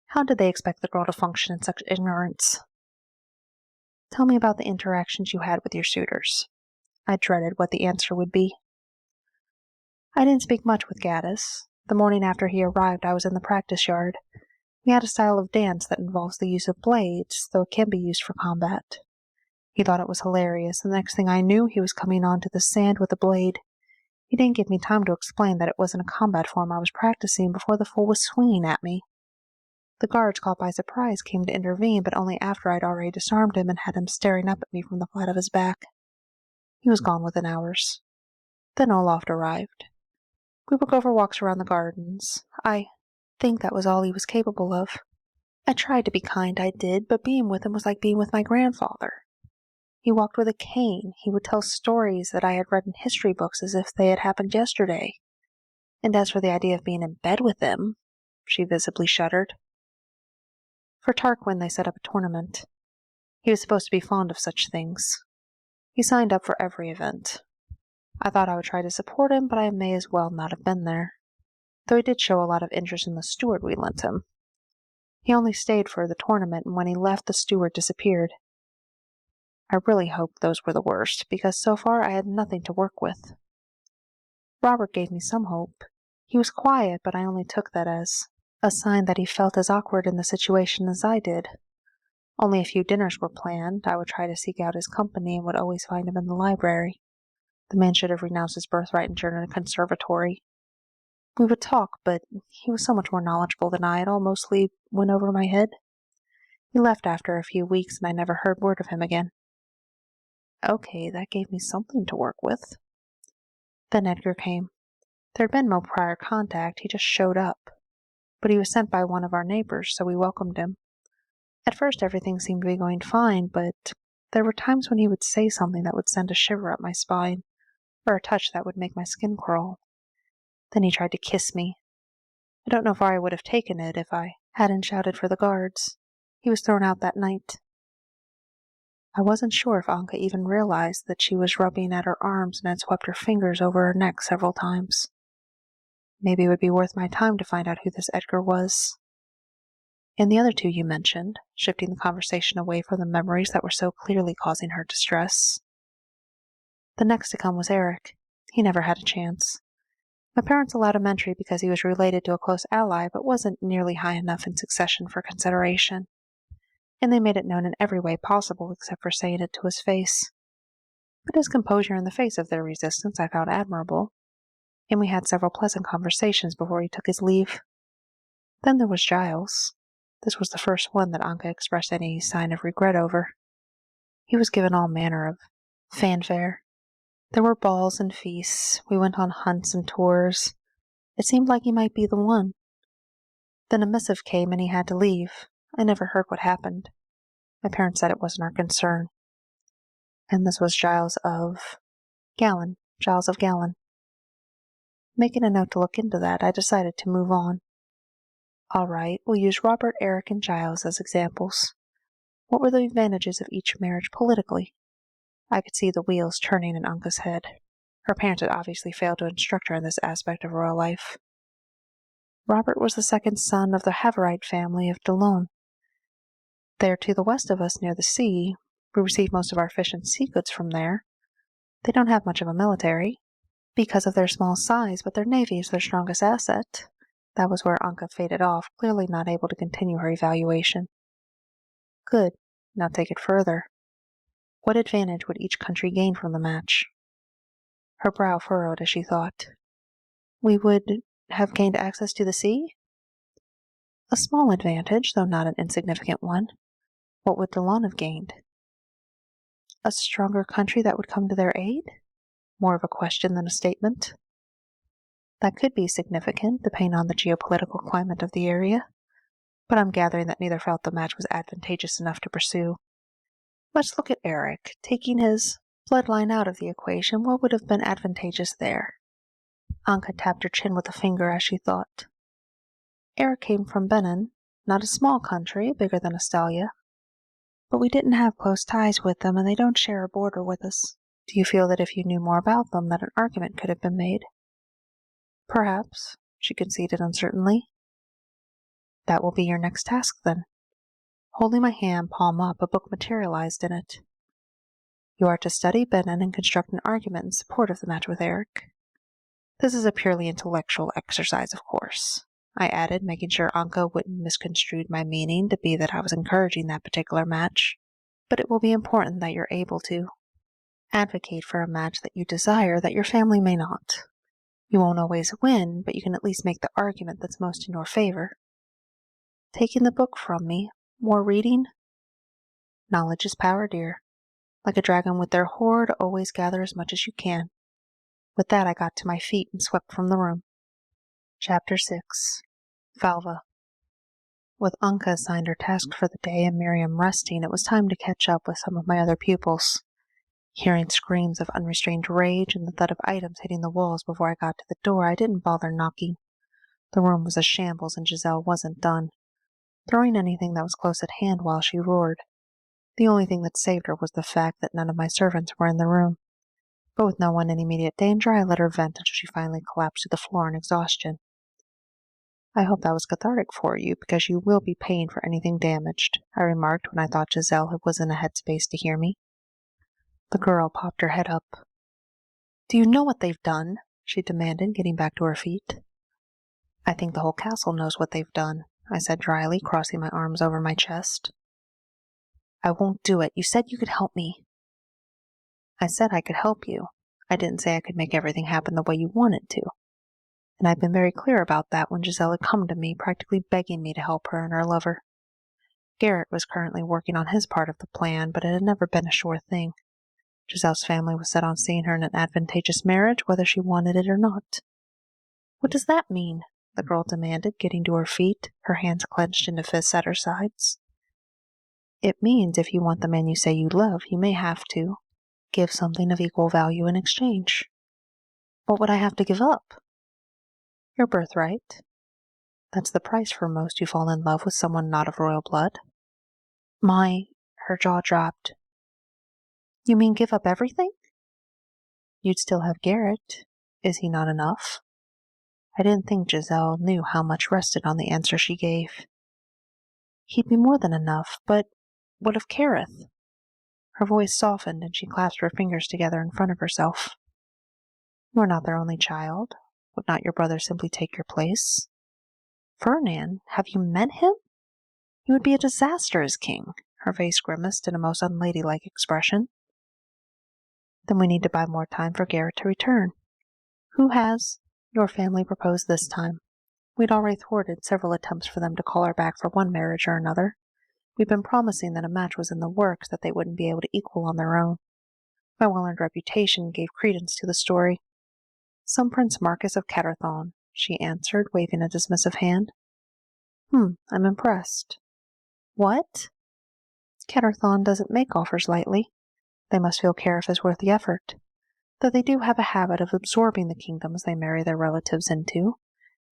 How did they expect the girl to function in such ignorance? Tell me about the interactions you had with your suitors. I dreaded what the answer would be. I didn't speak much with Gaddis. The morning after he arrived, I was in the practice yard. We had a style of dance that involves the use of blades, though it can be used for combat. He thought it was hilarious, and the next thing I knew, he was coming onto the sand with a blade. He didn't give me time to explain that it wasn't a combat form I was practicing before the fool was swinging at me. The guards, caught by surprise, came to intervene, but only after I'd already disarmed him and had him staring up at me from the flat of his back. He was gone within hours. Then Olaf arrived. We would go for walks around the gardens. I think that was all he was capable of. I tried to be kind, I did, but being with him was like being with my grandfather. He walked with a cane. He would tell stories that I had read in history books as if they had happened yesterday. And as for the idea of being in bed with him, she visibly shuddered. For Tarquin, they set up a tournament. He was supposed to be fond of such things. He signed up for every event. I thought I would try to support him, but I may as well not have been there, though he did show a lot of interest in the steward we lent him. He only stayed for the tournament, and when he left, the steward disappeared. I really hoped those were the worst, because so far I had nothing to work with. Robert gave me some hope. He was quiet, but I only took that as a sign that he felt as awkward in the situation as I did. Only a few dinners were planned. I would try to seek out his company and would always find him in the library. The man should have renounced his birthright and joined a conservatory. We would talk, but he was so much more knowledgeable than I, it all mostly went over my head. He left after a few weeks, and I never heard word of him again. Okay, that gave me something to work with. Then Edgar came. There had been no prior contact, he just showed up. But he was sent by one of our neighbors, so we welcomed him. At first everything seemed to be going fine, but there were times when he would say something that would send a shiver up my spine, or a touch that would make my skin crawl. Then he tried to kiss me. I don't know if I would have taken it if I hadn't shouted for the guards. He was thrown out that night. I wasn't sure if Anka even realized that she was rubbing at her arms and had swept her fingers over her neck several times. Maybe it would be worth my time to find out who this Edgar was. And the other two you mentioned, shifting the conversation away from the memories that were so clearly causing her distress. The next to come was Eric. He never had a chance. My parents allowed him entry because he was related to a close ally, but wasn't nearly high enough in succession for consideration. And they made it known in every way possible except for saying it to his face. But his composure in the face of their resistance I found admirable, and we had several pleasant conversations before he took his leave. Then there was Giles. This was the first one that Anka expressed any sign of regret over. He was given all manner of fanfare. There were balls and feasts. We went on hunts and tours. It seemed like he might be the one. Then a missive came and he had to leave. I never heard what happened. My parents said it wasn't our concern. And this was Giles of Gallon. Making a note to look into that, I decided to move on. All right, we'll use Robert, Eric, and Giles as examples. What were the advantages of each marriage politically? I could see the wheels turning in Anka's head. Her parents had obviously failed to instruct her in this aspect of royal life. Robert was the second son of the Haverite family of Dulon. They're to the west of us near the sea, We receive most of our fish and sea goods from there. They don't have much of a military because of their small size, but their navy is their strongest asset. That was where Anka faded off, clearly not able to continue her evaluation. Good. Now take it further. What advantage would each country gain from the match? Her brow furrowed as she thought. We would have gained access to the sea? A small advantage, though not an insignificant one. What would Delon have gained? A stronger country that would come to their aid? More of a question than a statement. That could be significant, depending on the geopolitical climate of the area, but I'm gathering that neither felt the match was advantageous enough to pursue. Let's look at Eric. Taking his bloodline out of the equation, what would have been advantageous there? Anka tapped her chin with a finger as she thought. Eric came from Benin, not a small country, bigger than Estalia. But we didn't have close ties with them, and they don't share a border with us. Do you feel that if you knew more about them, that an argument could have been made? Perhaps, she conceded uncertainly. That will be your next task, then. Holding my hand palm up, a book materialized in it. You are to study Benin and construct an argument in support of the match with Eric. This is a purely intellectual exercise, of course, I added, making sure Anka wouldn't misconstrue my meaning to be that I was encouraging that particular match. But it will be important that you're able to advocate for a match that you desire that your family may not. You won't always win, but you can at least make the argument that's most in your favor. Taking the book from me, more reading? Knowledge is power, dear. Like a dragon with their hoard, always gather as much as you can. With that, I got to my feet and swept from the room. Chapter 6. Falva. With Anka assigned her task for the day and Miriam resting, it was time to catch up with some of my other pupils. Hearing screams of unrestrained rage and the thud of items hitting the walls before I got to the door, I didn't bother knocking. The room was a shambles and Giselle wasn't done, throwing anything that was close at hand while she roared. The only thing that saved her was the fact that none of my servants were in the room. But with no one in immediate danger, I let her vent until she finally collapsed to the floor in exhaustion. I hope that was cathartic for you, because you will be paying for anything damaged, I remarked when I thought Giselle was in a headspace to hear me. The girl popped her head up. Do you know what they've done? She demanded, getting back to her feet. I think the whole castle knows what they've done, I said dryly, crossing my arms over my chest. I won't do it. You said you could help me. I said I could help you. I didn't say I could make everything happen the way you wanted to. And I've been very clear about that when Giselle had come to me, practically begging me to help her and her lover. Garrett was currently working on his part of the plan, but it had never been a sure thing. Giselle's family was set on seeing her in an advantageous marriage, whether she wanted it or not. What does that mean? The girl demanded, getting to her feet, her hands clenched into fists at her sides. It means if you want the man you say you love, you may have to give something of equal value in exchange. What would I have to give up? Your birthright. That's the price for most who fall in love with someone not of royal blood. Her jaw dropped. You mean give up everything? You'd still have Garrett. Is he not enough? I didn't think Giselle knew how much rested on the answer she gave. He'd be more than enough, but what of Careth? Her voice softened and she clasped her fingers together in front of herself. You are not their only child. Would not your brother simply take your place? Fernand, have you met him? He would be a disaster as king. Her face grimaced in a most unladylike expression. Then we need to buy more time for Garrett to return. Who has? Your family proposed this time. We'd already thwarted several attempts for them to call her back for one marriage or another. We'd been promising that a match was in the works that they wouldn't be able to equal on their own. My well-earned reputation gave credence to the story. Some Prince Marcus of Caterthon, she answered, waving a dismissive hand. I'm impressed. What? Caterthon doesn't make offers lightly. They must feel Careth is worth the effort, though they do have a habit of absorbing the kingdoms they marry their relatives into.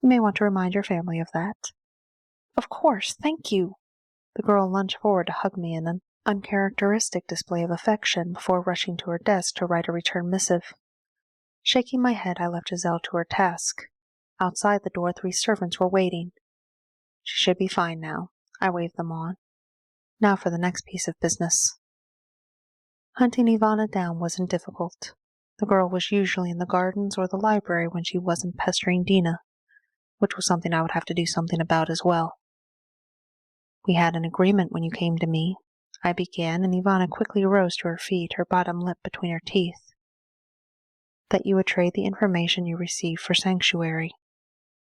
You may want to remind your family of that. Of course, thank you. The girl lunged forward to hug me in an uncharacteristic display of affection before rushing to her desk to write a return missive. Shaking my head, I left Giselle to her task. Outside the door, 3 servants were waiting. She should be fine now. I waved them on. Now for the next piece of business. Hunting Ivana down wasn't difficult. The girl was usually in the gardens or the library when she wasn't pestering Dina, which was something I would have to do something about as well. We had an agreement when you came to me, I began, and Ivana quickly rose to her feet, her bottom lip between her teeth. That you would trade the information you received for sanctuary.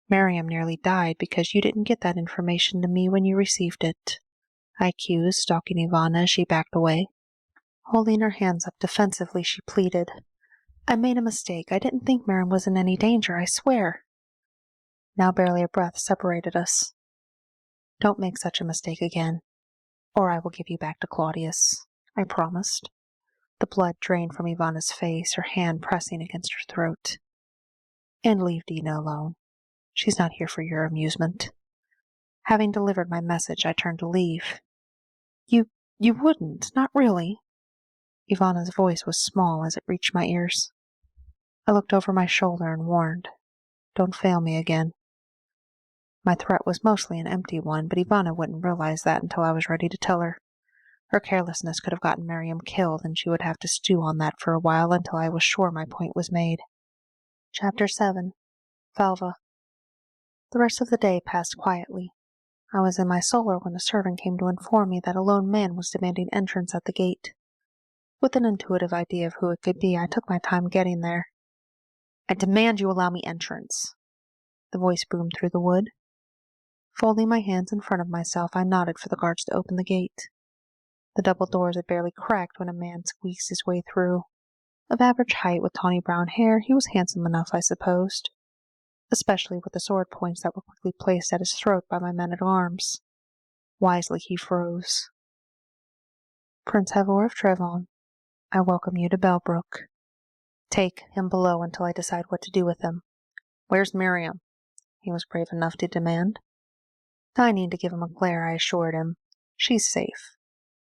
Miriam nearly died because you didn't get that information to me when you received it, I accused, stalking Ivana as she backed away. Holding her hands up defensively, she pleaded, I made a mistake. I didn't think Miriam was in any danger, I swear. Now barely a breath separated us. Don't make such a mistake again, or I will give you back to Claudius, I promised. The blood drained from Ivana's face, her hand pressing against her throat. And leave Dina alone. She's not here for your amusement. Having delivered my message, I turned to leave. You wouldn't, not really. Ivana's voice was small as it reached my ears. I looked over my shoulder and warned, Don't fail me again. My threat was mostly an empty one, but Ivana wouldn't realize that until I was ready to tell her. Her carelessness could have gotten Miriam killed, and she would have to stew on that for a while until I was sure my point was made. Chapter 7. Falva. The rest of the day passed quietly. I was in my solar when a servant came to inform me that a lone man was demanding entrance at the gate. With an intuitive idea of who it could be, I took my time getting there. I demand you allow me entrance, the voice boomed through the wood. Folding my hands in front of myself, I nodded for the guards to open the gate. The double doors had barely cracked when a man squeezed his way through. Of average height with tawny brown hair, he was handsome enough, I supposed, especially with the sword points that were quickly placed at his throat by my men-at-arms. Wisely he froze. Prince Havor of Trevon, I welcome you to Bellbrook. Take him below until I decide what to do with him. Where's Miriam? He was brave enough to demand. Dining to give him a glare, I assured him. She's safe,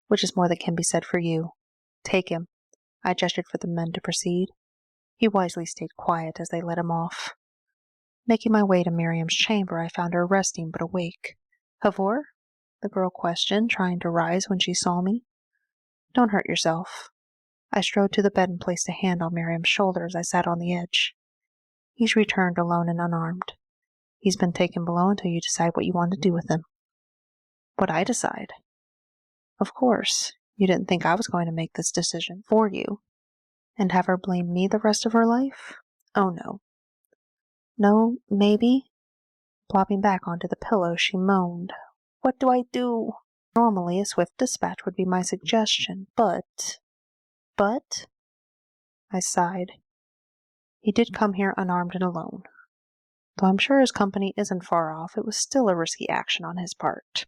which is more than can be said for you. Take him. I gestured for the men to proceed. He wisely stayed quiet as they led him off. Making my way to Miriam's chamber, I found her resting but awake. Havor? The girl questioned, trying to rise when she saw me. Don't hurt yourself. I strode to the bed and placed a hand on Miriam's shoulder as I sat on the edge. He's returned alone and unarmed. He's been taken below until you decide what you want to do with him. What I decide? Of course, you didn't think I was going to make this decision for you, and have her blame me the rest of her life? Oh no. No, maybe? Plopping back onto the pillow, she moaned. What do I do? Normally, a swift dispatch would be my suggestion, but... I sighed. He did come here unarmed and alone. Though I'm sure his company isn't far off, it was still a risky action on his part.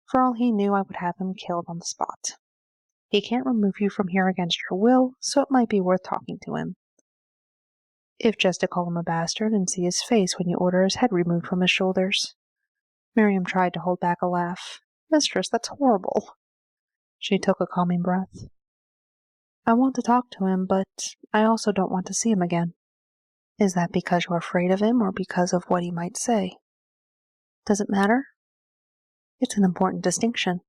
For all he knew, I would have him killed on the spot. He can't remove you from here against your will, so it might be worth talking to him. If just to call him a bastard and see his face when you order his head removed from his shoulders. Miriam tried to hold back a laugh. Mistress, that's horrible. She took a calming breath. I want to talk to him, but I also don't want to see him again. Is that because you're afraid of him or because of what he might say? Does it matter? It's an important distinction.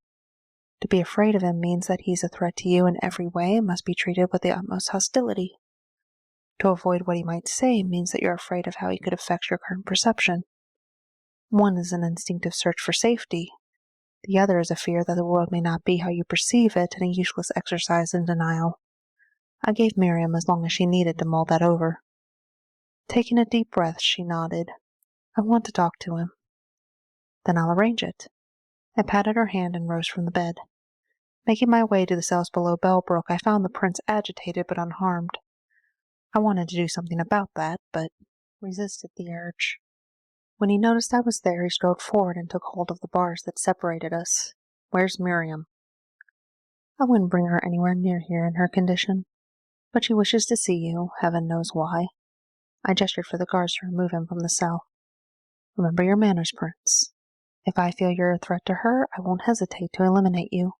To be afraid of him means that he's a threat to you in every way and must be treated with the utmost hostility. To avoid what he might say means that you're afraid of how he could affect your current perception. One is an instinctive search for safety. The other is a fear that the world may not be how you perceive it and a useless exercise in denial. I gave Miriam as long as she needed to mull that over. Taking a deep breath, she nodded. I want to talk to him. Then I'll arrange it. I patted her hand and rose from the bed. Making my way to the cells below Bellbrook, I found the prince agitated but unharmed. I wanted to do something about that, but resisted the urge. When he noticed I was there, he strode forward and took hold of the bars that separated us. Where's Miriam? I wouldn't bring her anywhere near here in her condition. But she wishes to see you, heaven knows why. I gestured for the guards to remove him from the cell. Remember your manners, Prince. If I feel you're a threat to her, I won't hesitate to eliminate you.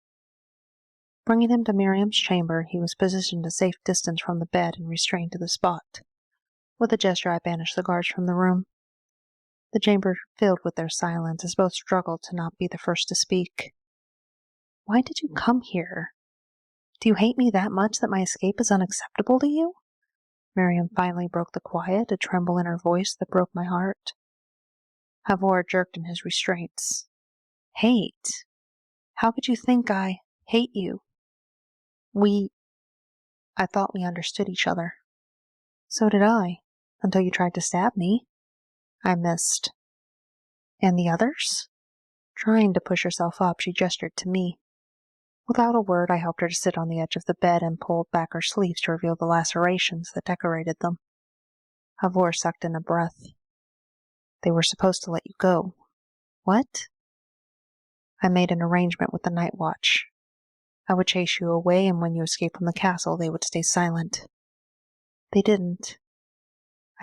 Bringing him to Miriam's chamber, he was positioned a safe distance from the bed and restrained to the spot. With a gesture, I banished the guards from the room. The chamber filled with their silence as both struggled to not be the first to speak. Why did you come here? Do you hate me that much that my escape is unacceptable to you? Miriam finally broke the quiet, a tremble in her voice that broke my heart. Havor jerked in his restraints. Hate? How could you think I hate you? I thought we understood each other. So did I, until you tried to stab me. I missed. And the others? Trying to push herself up, she gestured to me. Without a word, I helped her to sit on the edge of the bed and pulled back her sleeves to reveal the lacerations that decorated them. Havor sucked in a breath. They were supposed to let you go. What? I made an arrangement with the night watch. I would chase you away, and when you escaped from the castle, they would stay silent. They didn't.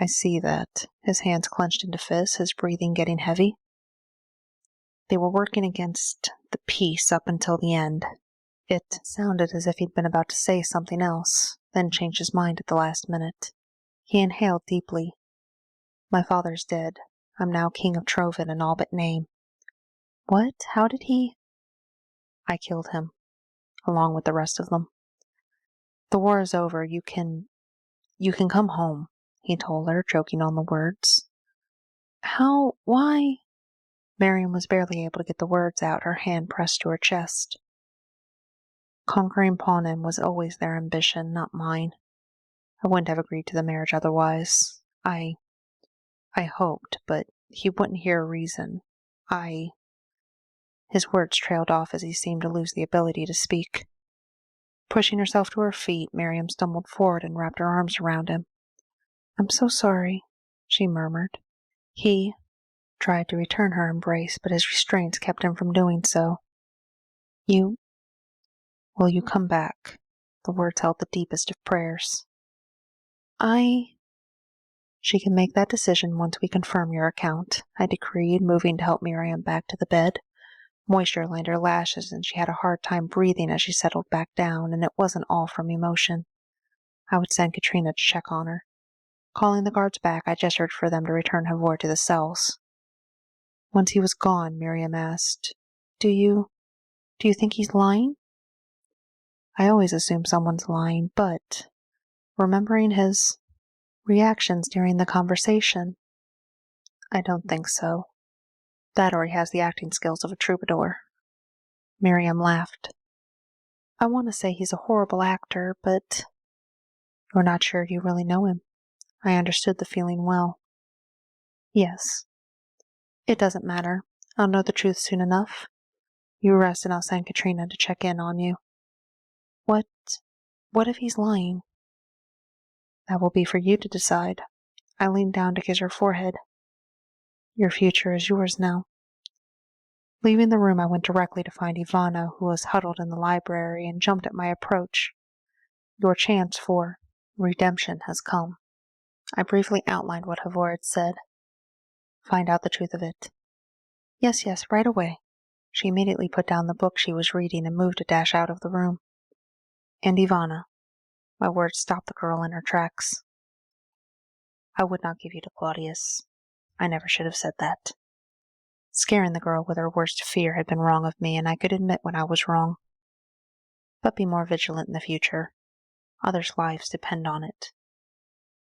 I see that. His hands clenched into fists, his breathing getting heavy. They were working against the peace up until the end. It sounded as if he'd been about to say something else, then changed his mind at the last minute. He inhaled deeply. My father's dead. I'm now king of Trovid in all but name. What? How did he? I killed him, along with the rest of them. The war is over. You can come home, he told her, choking on the words. How? Why? Miriam was barely able to get the words out, her hand pressed to her chest. Conquering Panem was always their ambition, not mine. I wouldn't have agreed to the marriage otherwise. I hoped, but he wouldn't hear a reason. His words trailed off as he seemed to lose the ability to speak. Pushing herself to her feet, Miriam stumbled forward and wrapped her arms around him. I'm so sorry, she murmured. He tried to return her embrace, but his restraints kept him from doing so. Will you come back? The words held the deepest of prayers. She can make that decision once we confirm your account, I decreed, moving to help Miriam back to the bed. Moisture lined her lashes, and she had a hard time breathing as she settled back down, and it wasn't all from emotion. I would send Katrina to check on her. Calling the guards back, I gestured for them to return Havor to the cells. Once he was gone, Miriam asked, Do you think he's lying? I always assume someone's lying, but remembering his reactions during the conversation, I don't think so. That or he has the acting skills of a troubadour. Miriam laughed. I want to say he's a horrible actor, but you're not sure you really know him. I understood the feeling well. Yes. It doesn't matter. I'll know the truth soon enough. You rest and I'll send Katrina to check in on you. What if he's lying? That will be for you to decide. I leaned down to kiss her forehead. Your future is yours now. Leaving the room, I went directly to find Ivana, who was huddled in the library, and jumped at my approach. Your chance for redemption has come. I briefly outlined what Havor had said. Find out the truth of it. Yes, right away. She immediately put down the book she was reading and moved to dash out of the room. And Ivana. My words stopped the girl in her tracks. I would not give you to Claudius. I never should have said that. Scaring the girl with her worst fear had been wrong of me, and I could admit when I was wrong. But be more vigilant in the future. Others' lives depend on it.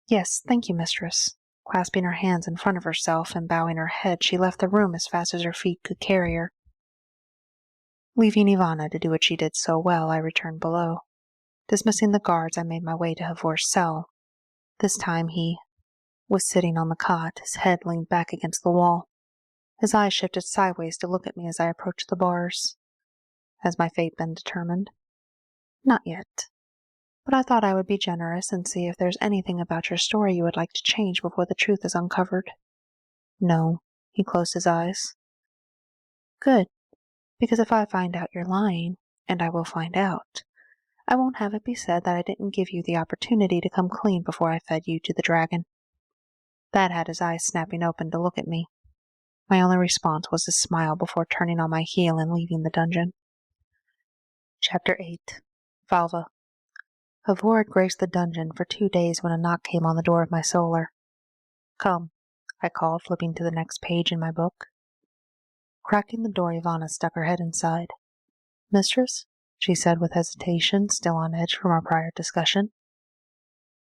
Yes, thank you, mistress. Clasping her hands in front of herself and bowing her head, she left the room as fast as her feet could carry her. Leaving Ivana to do what she did so well, I returned below. Dismissing the guards, I made my way to Havor's cell. This time he was sitting on the cot, his head leaned back against the wall. His eyes shifted sideways to look at me as I approached the bars. Has my fate been determined? Not yet. But I thought I would be generous and see if there's anything about your story you would like to change before the truth is uncovered. No. He closed his eyes. Good. Because if I find out you're lying, and I will find out, I won't have it be said that I didn't give you the opportunity to come clean before I fed you to the dragon. That had his eyes snapping open to look at me. My only response was to smile before turning on my heel and leaving the dungeon. Chapter 8. Valva. Havor had graced the dungeon for 2 days when a knock came on the door of my solar. Come, I called, flipping to the next page in my book. Cracking the door, Ivana stuck her head inside. Mistress? she said with hesitation, still on edge from our prior discussion.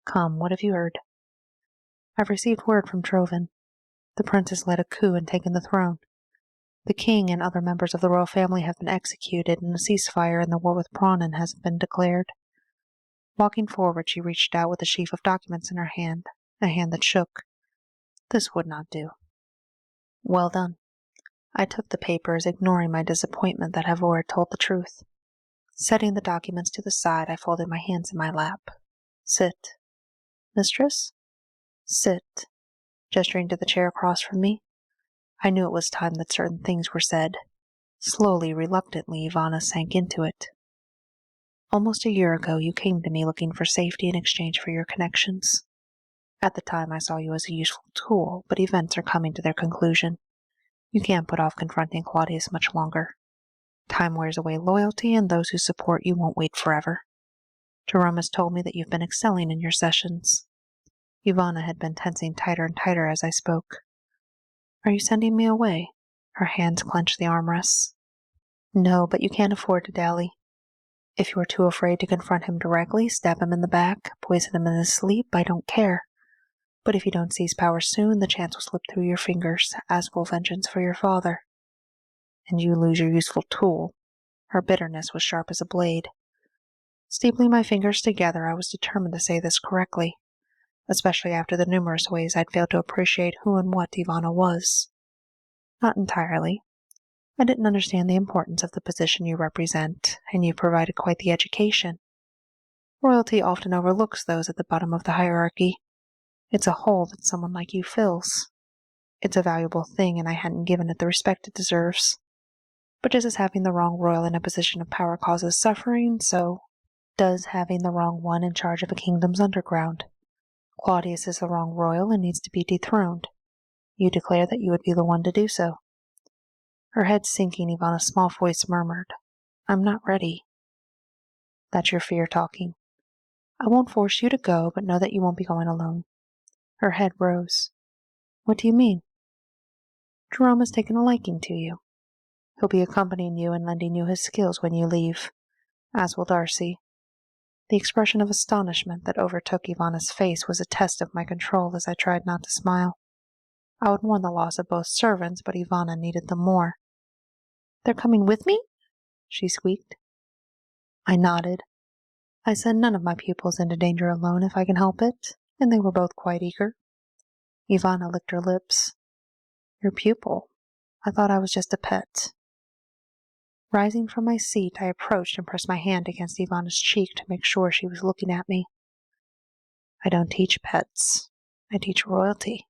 Come, what have you heard? I've received word from Trovan. The prince has led a coup and taken the throne. The king and other members of the royal family have been executed, and a ceasefire in the war with Pranan has been declared. Walking forward, she reached out with a sheaf of documents in her hand, a hand that shook. This would not do. Well done. I took the papers, ignoring my disappointment that Havor had told the truth. Setting the documents to the side, I folded my hands in my lap. Sit. Mistress? Sit. Gesturing to the chair across from me. I knew it was time that certain things were said. Slowly, reluctantly, Ivana sank into it. Almost a year ago, you came to me looking for safety in exchange for your connections. At the time, I saw you as a useful tool, but events are coming to their conclusion. You can't put off confronting Claudius much longer. Time wears away loyalty, and those who support you won't wait forever. Jerome has told me that you've been excelling in your sessions. Ivana had been tensing tighter and tighter as I spoke. Are you sending me away? Her hands clenched the armrests. No, but you can't afford to dally. If you are too afraid to confront him directly, stab him in the back, poison him in his sleep, I don't care. But if you don't seize power soon, the chance will slip through your fingers, as will vengeance for your father. And you lose your useful tool. Her bitterness was sharp as a blade. Steepling my fingers together, I was determined to say this correctly, especially after the numerous ways I'd failed to appreciate who and what Ivana was. Not entirely. I didn't understand the importance of the position you represent, and you provided quite the education. Royalty often overlooks those at the bottom of the hierarchy. It's a hole that someone like you fills. It's a valuable thing, and I hadn't given it the respect it deserves. But just as having the wrong royal in a position of power causes suffering, so does having the wrong one in charge of a kingdom's underground. Claudius is the wrong royal and needs to be dethroned. You declare that you would be the one to do so. Her head sinking, Ivana's small voice murmured, I'm not ready. That's your fear talking. I won't force you to go, but know that you won't be going alone. Her head rose. What do you mean? Jerome has taken a liking to you. He'll be accompanying you and lending you his skills when you leave, as will Darcy. The expression of astonishment that overtook Ivana's face was a test of my control as I tried not to smile. I would mourn the loss of both servants, but Ivana needed them more. They're coming with me? She squeaked. I nodded. I send none of my pupils into danger alone if I can help it, and they were both quite eager. Ivana licked her lips. Your pupil? I thought I was just a pet. Rising from my seat, I approached and pressed my hand against Ivana's cheek to make sure she was looking at me. I don't teach pets. I teach royalty.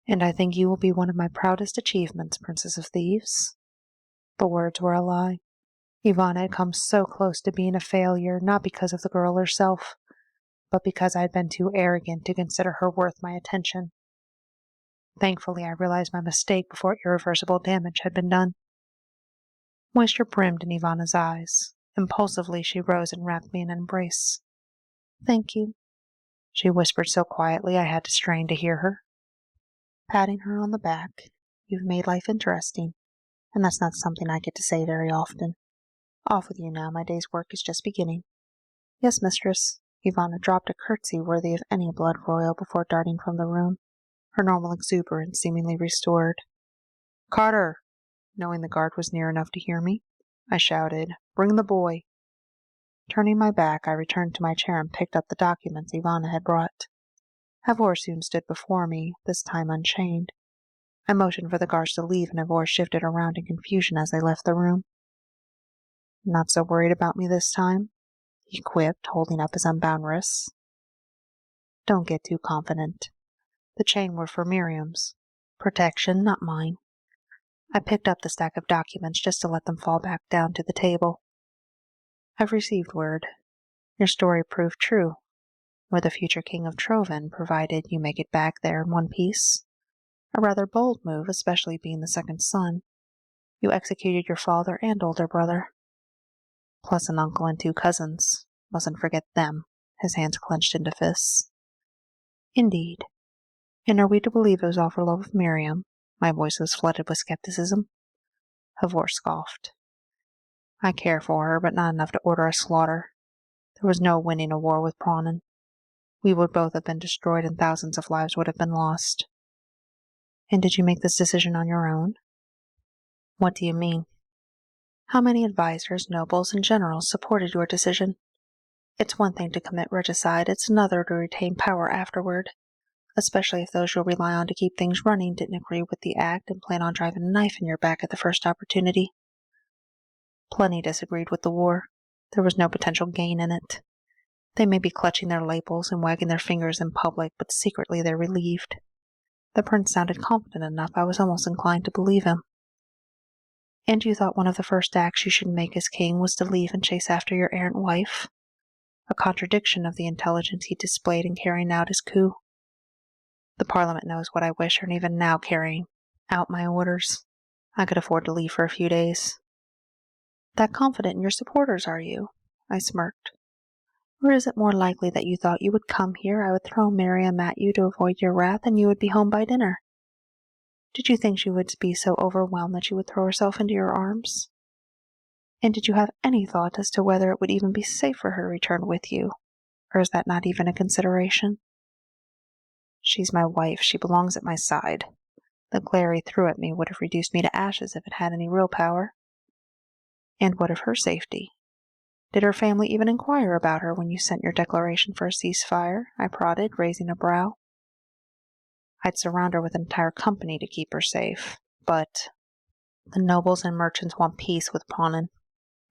And I think you will be one of my proudest achievements, Princess of Thieves. The words were a lie. Ivana had come so close to being a failure, not because of the girl herself, but because I had been too arrogant to consider her worth my attention. Thankfully, I realized my mistake before irreversible damage had been done. Moisture brimmed in Ivana's eyes. Impulsively, she rose and wrapped me in an embrace. Thank you, she whispered so quietly I had to strain to hear her. Patting her on the back, you've made life interesting, and that's not something I get to say very often. Off with you now, my day's work is just beginning. Yes, mistress. Ivana dropped a curtsy worthy of any blood royal before darting from the room, her normal exuberance seemingly restored. Carter! Knowing the guard was near enough to hear me, I shouted, Bring the boy! Turning my back, I returned to my chair and picked up the documents Ivana had brought. Havor soon stood before me, this time unchained. I motioned for the guards to leave, and Havor shifted around in confusion as they left the room. Not so worried about me this time? He quipped, holding up his unbound wrists. Don't get too confident. The chain were for Miriam's. Protection, not mine. I picked up the stack of documents just to let them fall back down to the table. I've received word. Your story proved true. You're the future king of Trovan, provided you make it back there in one piece. A rather bold move, especially being the second son. You executed your father and older brother. Plus an uncle and 2 cousins. Mustn't forget them, his hands clenched into fists. Indeed. And are we to believe it was all for love of Miriam? My voice was flooded with skepticism. Havor scoffed. I care for her, but not enough to order a slaughter. There was no winning a war with Prawn. We would both have been destroyed and thousands of lives would have been lost. And did you make this decision on your own? What do you mean? How many advisors, nobles, and generals supported your decision? It's one thing to commit regicide, it's another to retain power afterward, especially if those you'll rely on to keep things running didn't agree with the act and plan on driving a knife in your back at the first opportunity. Plenty disagreed with the war. There was no potential gain in it. They may be clutching their labels and wagging their fingers in public, but secretly they're relieved. The prince sounded confident enough I was almost inclined to believe him. And you thought one of the first acts you should make as king was to leave and chase after your errant wife? A contradiction of the intelligence he displayed in carrying out his coup. The Parliament knows what I wish, and even now carrying out my orders. I could afford to leave for a few days. That confident in your supporters, are you? I smirked. Or is it more likely that you thought you would come here, I would throw Miriam at you to avoid your wrath, and you would be home by dinner? Did you think she would be so overwhelmed that she would throw herself into your arms? And did you have any thought as to whether it would even be safe for her to return with you? Or is that not even a consideration? She's my wife. She belongs at my side. The glare he threw at me would have reduced me to ashes if it had any real power. And what of her safety? Did her family even inquire about her when you sent your declaration for a ceasefire? I prodded, raising a brow. I'd surround her with an entire company to keep her safe, but the nobles and merchants want peace with Panin.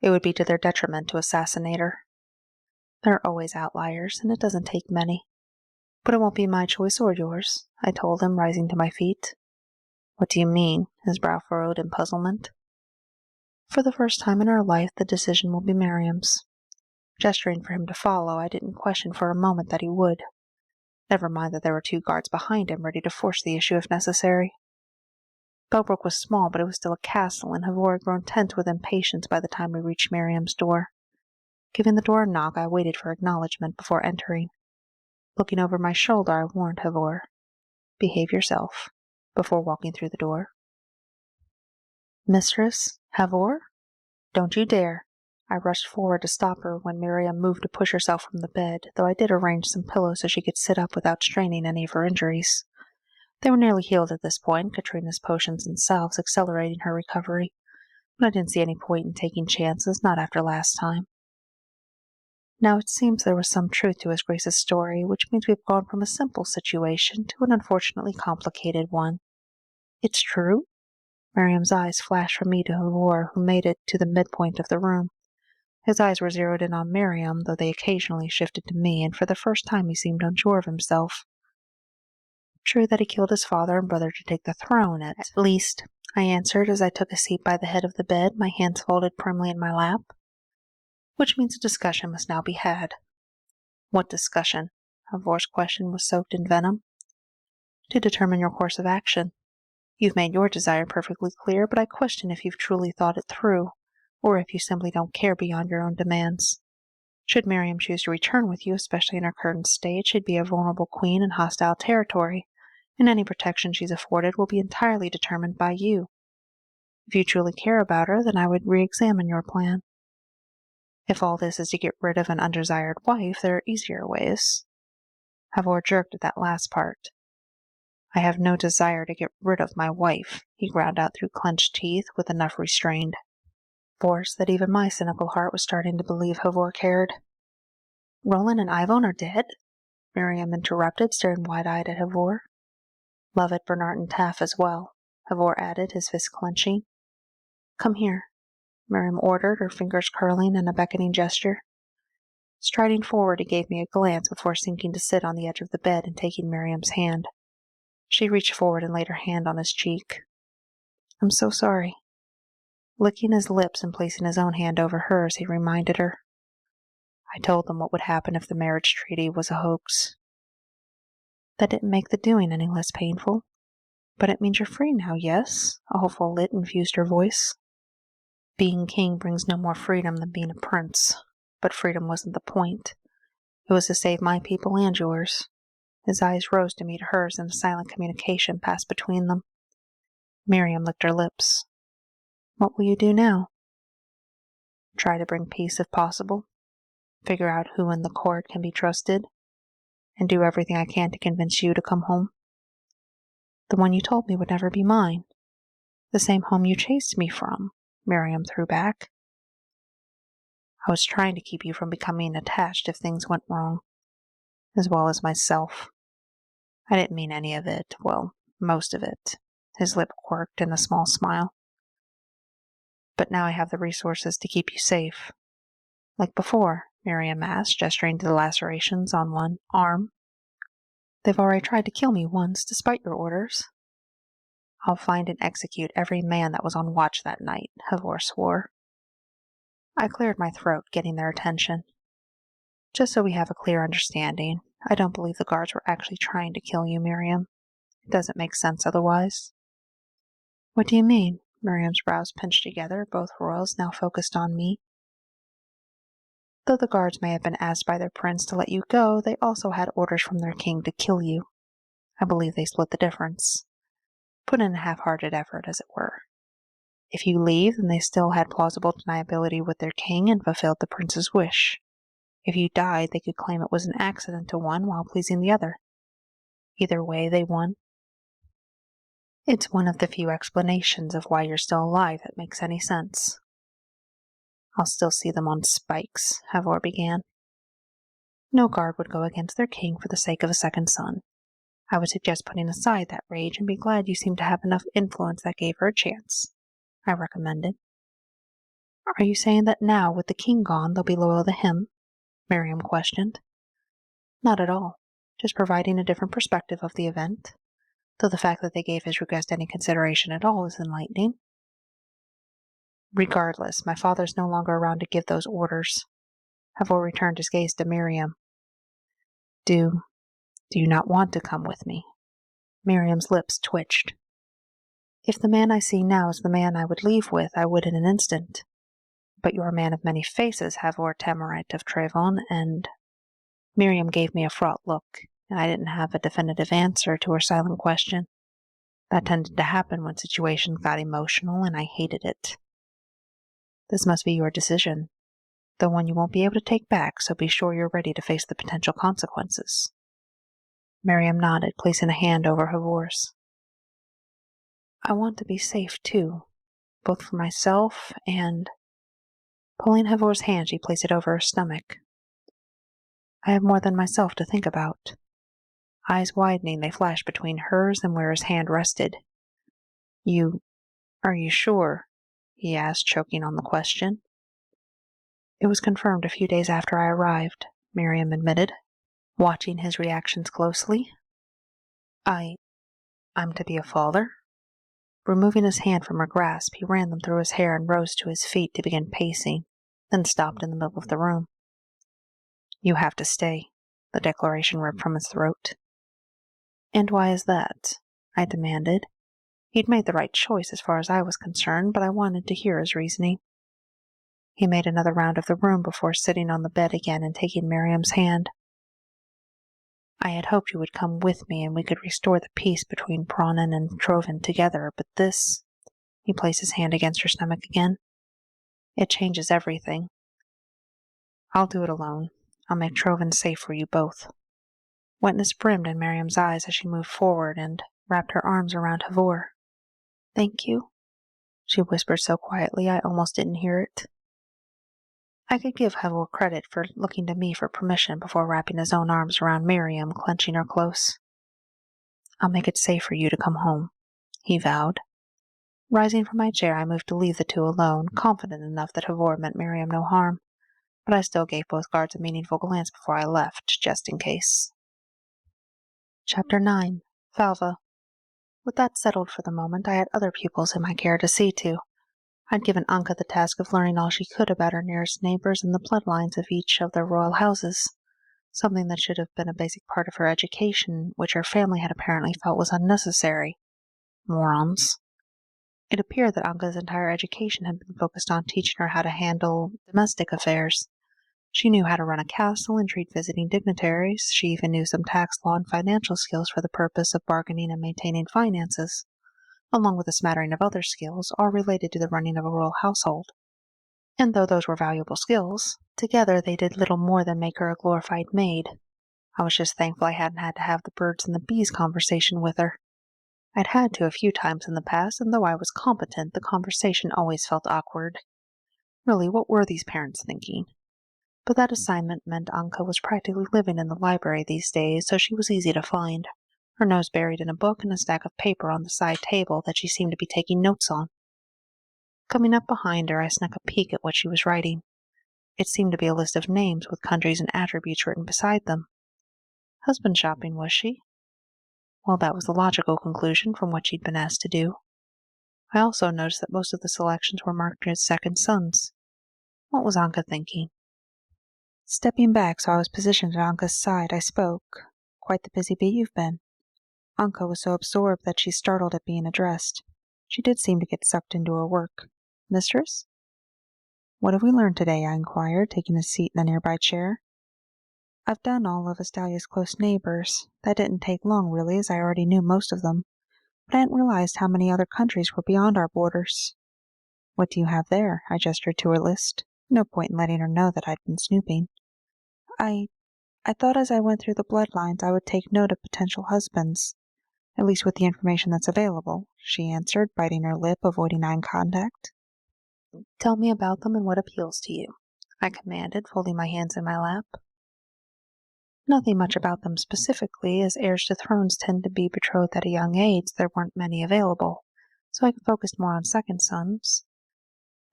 It would be to their detriment to assassinate her. There are always outliers, and it doesn't take many. But it won't be my choice or yours, I told him, rising to my feet. What do you mean? His brow furrowed in puzzlement. For the first time in our life, the decision will be Miriam's. Gesturing for him to follow, I didn't question for a moment that he would. Never mind that there were 2 guards behind him, ready to force the issue if necessary. Bellbrook was small, but it was still a castle, and Havor had grown tense with impatience by the time we reached Miriam's door. Giving the door a knock, I waited for acknowledgement before entering. Looking over my shoulder, I warned Havor, "Behave yourself," before walking through the door. "Mistress? Havor? Don't you dare!" I rushed forward to stop her when Miriam moved to push herself from the bed, though I did arrange some pillows so she could sit up without straining any of her injuries. They were nearly healed at this point, Katrina's potions and salves accelerating her recovery, but I didn't see any point in taking chances, not after last time. Now it seems there was some truth to His Grace's story, which means we've gone from a simple situation to an unfortunately complicated one. It's true? Miriam's eyes flashed from me to Havor, who made it to the midpoint of the room. His eyes were zeroed in on Miriam, though they occasionally shifted to me, and for the first time he seemed unsure of himself. True that he killed his father and brother to take the throne, at least, I answered as I took a seat by the head of the bed, my hands folded primly in my lap. Which means a discussion must now be had. What discussion? Havor's question was soaked in venom. To determine your course of action. You've made your desire perfectly clear, but I question if you've truly thought it through, or if you simply don't care beyond your own demands. Should Miriam choose to return with you, especially in her current state, she'd be a vulnerable queen in hostile territory, and any protection she's afforded will be entirely determined by you. If you truly care about her, then I would re-examine your plan. If all this is to get rid of an undesired wife, there are easier ways. Havor jerked at that last part. I have no desire to get rid of my wife, he ground out through clenched teeth with enough restrained force that even my cynical heart was starting to believe Havor cared. Roland and Ivone are dead? Miriam interrupted, staring wide-eyed at Havor. Lovett, Bernard, and Taff as well, Havor added, his fist clenching. Come here, Miriam ordered, her fingers curling in a beckoning gesture. Striding forward, he gave me a glance before sinking to sit on the edge of the bed and taking Miriam's hand. She reached forward and laid her hand on his cheek. I'm so sorry. Licking his lips and placing his own hand over hers, he reminded her. I told them what would happen if the marriage treaty was a hoax. That didn't make the doing any less painful. But it means you're free now, yes? A hopeful lilt infused her voice. Being king brings no more freedom than being a prince. But freedom wasn't the point. It was to save my people and yours. His eyes rose to meet hers, and a silent communication passed between them. Miriam licked her lips. What will you do now? try to bring peace if possible, figure out who in the court can be trusted, and do everything I can to convince you to come home. The one you told me would never be mine. The same home you chased me from, Miriam threw back. I was trying to keep you from becoming attached if things went wrong, as well as myself. I didn't mean any of it, well, most of it. His lip quirked in a small smile. But now I have the resources to keep you safe. Like before, Miriam asked, gesturing to the lacerations on one arm. They've already tried to kill me once, despite your orders. I'll find and execute every man that was on watch that night, Havor swore. I cleared my throat, getting their attention. Just so we have a clear understanding, I don't believe the guards were actually trying to kill you, Miriam. It doesn't make sense otherwise. What do you mean? Miriam's brows pinched together, both royals now focused on me. Though the guards may have been asked by their prince to let you go, they also had orders from their king to kill you. I believe they split the difference. Put in a half-hearted effort, as it were. If you leave, then they still had plausible deniability with their king and fulfilled the prince's wish. If you died, they could claim it was an accident to one while pleasing the other. Either way, they won. It's one of the few explanations of why you're still alive that makes any sense. I'll still see them on spikes, Havor began. No guard would go against their king for the sake of a second son. I would suggest putting aside that rage and be glad you seem to have enough influence that gave her a chance, I recommended. Are you saying that now, with the king gone, they'll be loyal to him? Miriam questioned. Not at all. Just providing a different perspective of the event, though the fact that they gave his request any consideration at all is enlightening. Regardless, my father's no longer around to give those orders. Havor returned his gaze to Miriam. Do you not want to come with me? Miriam's lips twitched. If the man I see now is the man I would leave with, I would in an instant. But you're a man of many faces, Havor Temerite of Trevon, and... Miriam gave me a fraught look, and I didn't have a definitive answer to her silent question. That tended to happen when situations got emotional, and I hated it. This must be your decision, the one you won't be able to take back, so be sure you're ready to face the potential consequences. Miriam nodded, placing a hand over Havor's. I want to be safe, too, both for myself and... Pulling Havor's hand, she placed it over her stomach. I have more than myself to think about. Eyes widening, they flashed between hers and where his hand rested. Are you sure? He asked, choking on the question. It was confirmed a few days after I arrived, Miriam admitted, watching his reactions closely. I'm to be a father? Removing his hand from her grasp, he ran them through his hair and rose to his feet to begin pacing, then stopped in the middle of the room. You have to stay, the declaration ripped from his throat. And why is that? I demanded. He'd made the right choice as far as I was concerned, but I wanted to hear his reasoning. He made another round of the room before sitting on the bed again and taking Miriam's hand. I had hoped you would come with me and we could restore the peace between Pronan and Trovan together, but this... He placed his hand against her stomach again. It changes everything. I'll do it alone. I'll make Trovan safe for you both. Wetness brimmed in Miriam's eyes as she moved forward and wrapped her arms around Havor. Thank you, she whispered so quietly I almost didn't hear it. I could give Havor credit for looking to me for permission before wrapping his own arms around Miriam, clenching her close. I'll make it safe for you to come home, he vowed. Rising from my chair, I moved to leave the two alone, confident enough that Havor meant Miriam no harm, but I still gave both guards a meaningful glance before I left, just in case. Chapter 9. Falva. With that settled for the moment, I had other pupils in my care to see to. I'd given Anka the task of learning all she could about her nearest neighbors and the bloodlines of each of their royal houses, something that should have been a basic part of her education, which her family had apparently felt was unnecessary. Morons. It appeared that Anka's entire education had been focused on teaching her how to handle domestic affairs. She knew how to run a castle and treat visiting dignitaries. She even knew some tax law and financial skills for the purpose of bargaining and maintaining finances, along with a smattering of other skills, all related to the running of a royal household. And though those were valuable skills, together they did little more than make her a glorified maid. I was just thankful I hadn't had to have the birds and the bees conversation with her. I'd had to a few times in the past, and though I was competent, the conversation always felt awkward. Really, what were these parents thinking? But that assignment meant Anka was practically living in the library these days, so she was easy to find, her nose buried in a book and a stack of paper on the side table that she seemed to be taking notes on. Coming up behind her, I snuck a peek at what she was writing. It seemed to be a list of names with countries and attributes written beside them. Husband shopping, was she? Well, that was the logical conclusion from what she'd been asked to do. I also noticed that most of the selections were marked as second sons. What was Anka thinking? Stepping back so I was positioned at Anka's side, I spoke. Quite the busy bee you've been. Anka was so absorbed that she startled at being addressed. She did seem to get sucked into her work. Mistress? What have we learned today? I inquired, taking a seat in a nearby chair. I've done all of Astalia's close neighbors. That didn't take long, really, as I already knew most of them. But I hadn't realized how many other countries were beyond our borders. What do you have there? I gestured to her list. No point in letting her know that I'd been snooping. I thought as I went through the bloodlines I would take note of potential husbands, at least with the information that's available, she answered, biting her lip, avoiding eye contact. Tell me about them and what appeals to you, I commanded, folding my hands in my lap. Nothing much about them specifically, as heirs to thrones tend to be betrothed at a young age. There weren't many available, so I focused more on second sons.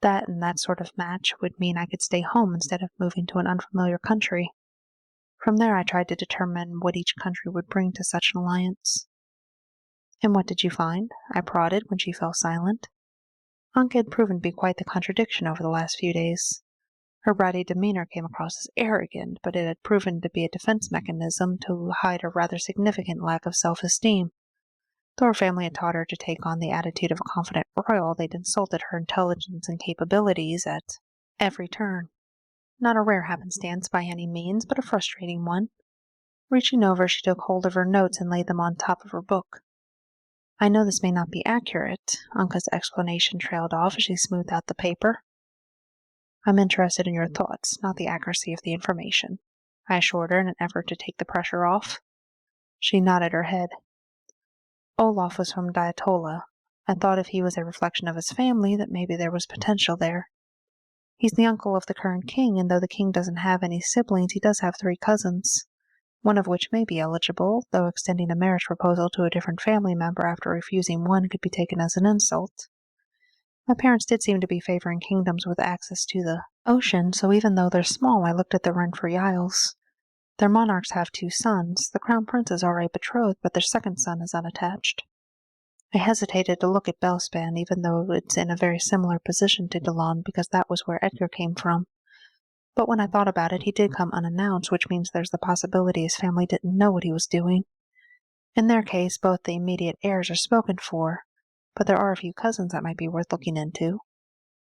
That and that sort of match would mean I could stay home instead of moving to an unfamiliar country. From there I tried to determine what each country would bring to such an alliance. And what did you find? I prodded when she fell silent. Anka had proven to be quite the contradiction over the last few days. Her bratty demeanor came across as arrogant, but it had proven to be a defense mechanism to hide a rather significant lack of self-esteem. Though her family had taught her to take on the attitude of a confident royal, they'd insulted her intelligence and capabilities at every turn. Not a rare happenstance by any means, but a frustrating one. Reaching over, she took hold of her notes and laid them on top of her book. I know this may not be accurate, Anka's explanation trailed off as she smoothed out the paper. I'm interested in your thoughts, not the accuracy of the information, I assured her in an effort to take the pressure off. She nodded her head. Olaf was from Diatola. I thought if he was a reflection of his family, that maybe there was potential there. He's the uncle of the current king, and though the king doesn't have any siblings, he does have 3 cousins, one of which may be eligible, though extending a marriage proposal to a different family member after refusing one could be taken as an insult. My parents did seem to be favoring kingdoms with access to the ocean, so even though they're small, I looked at the Rent-Free Isles. Their monarchs have 2 sons. The crown prince is already betrothed, but their second son is unattached. I hesitated to look at Belspan, even though it's in a very similar position to Delon, because that was where Edgar came from. But when I thought about it, he did come unannounced, which means there's the possibility his family didn't know what he was doing. In their case, both the immediate heirs are spoken for, but there are a few cousins that might be worth looking into.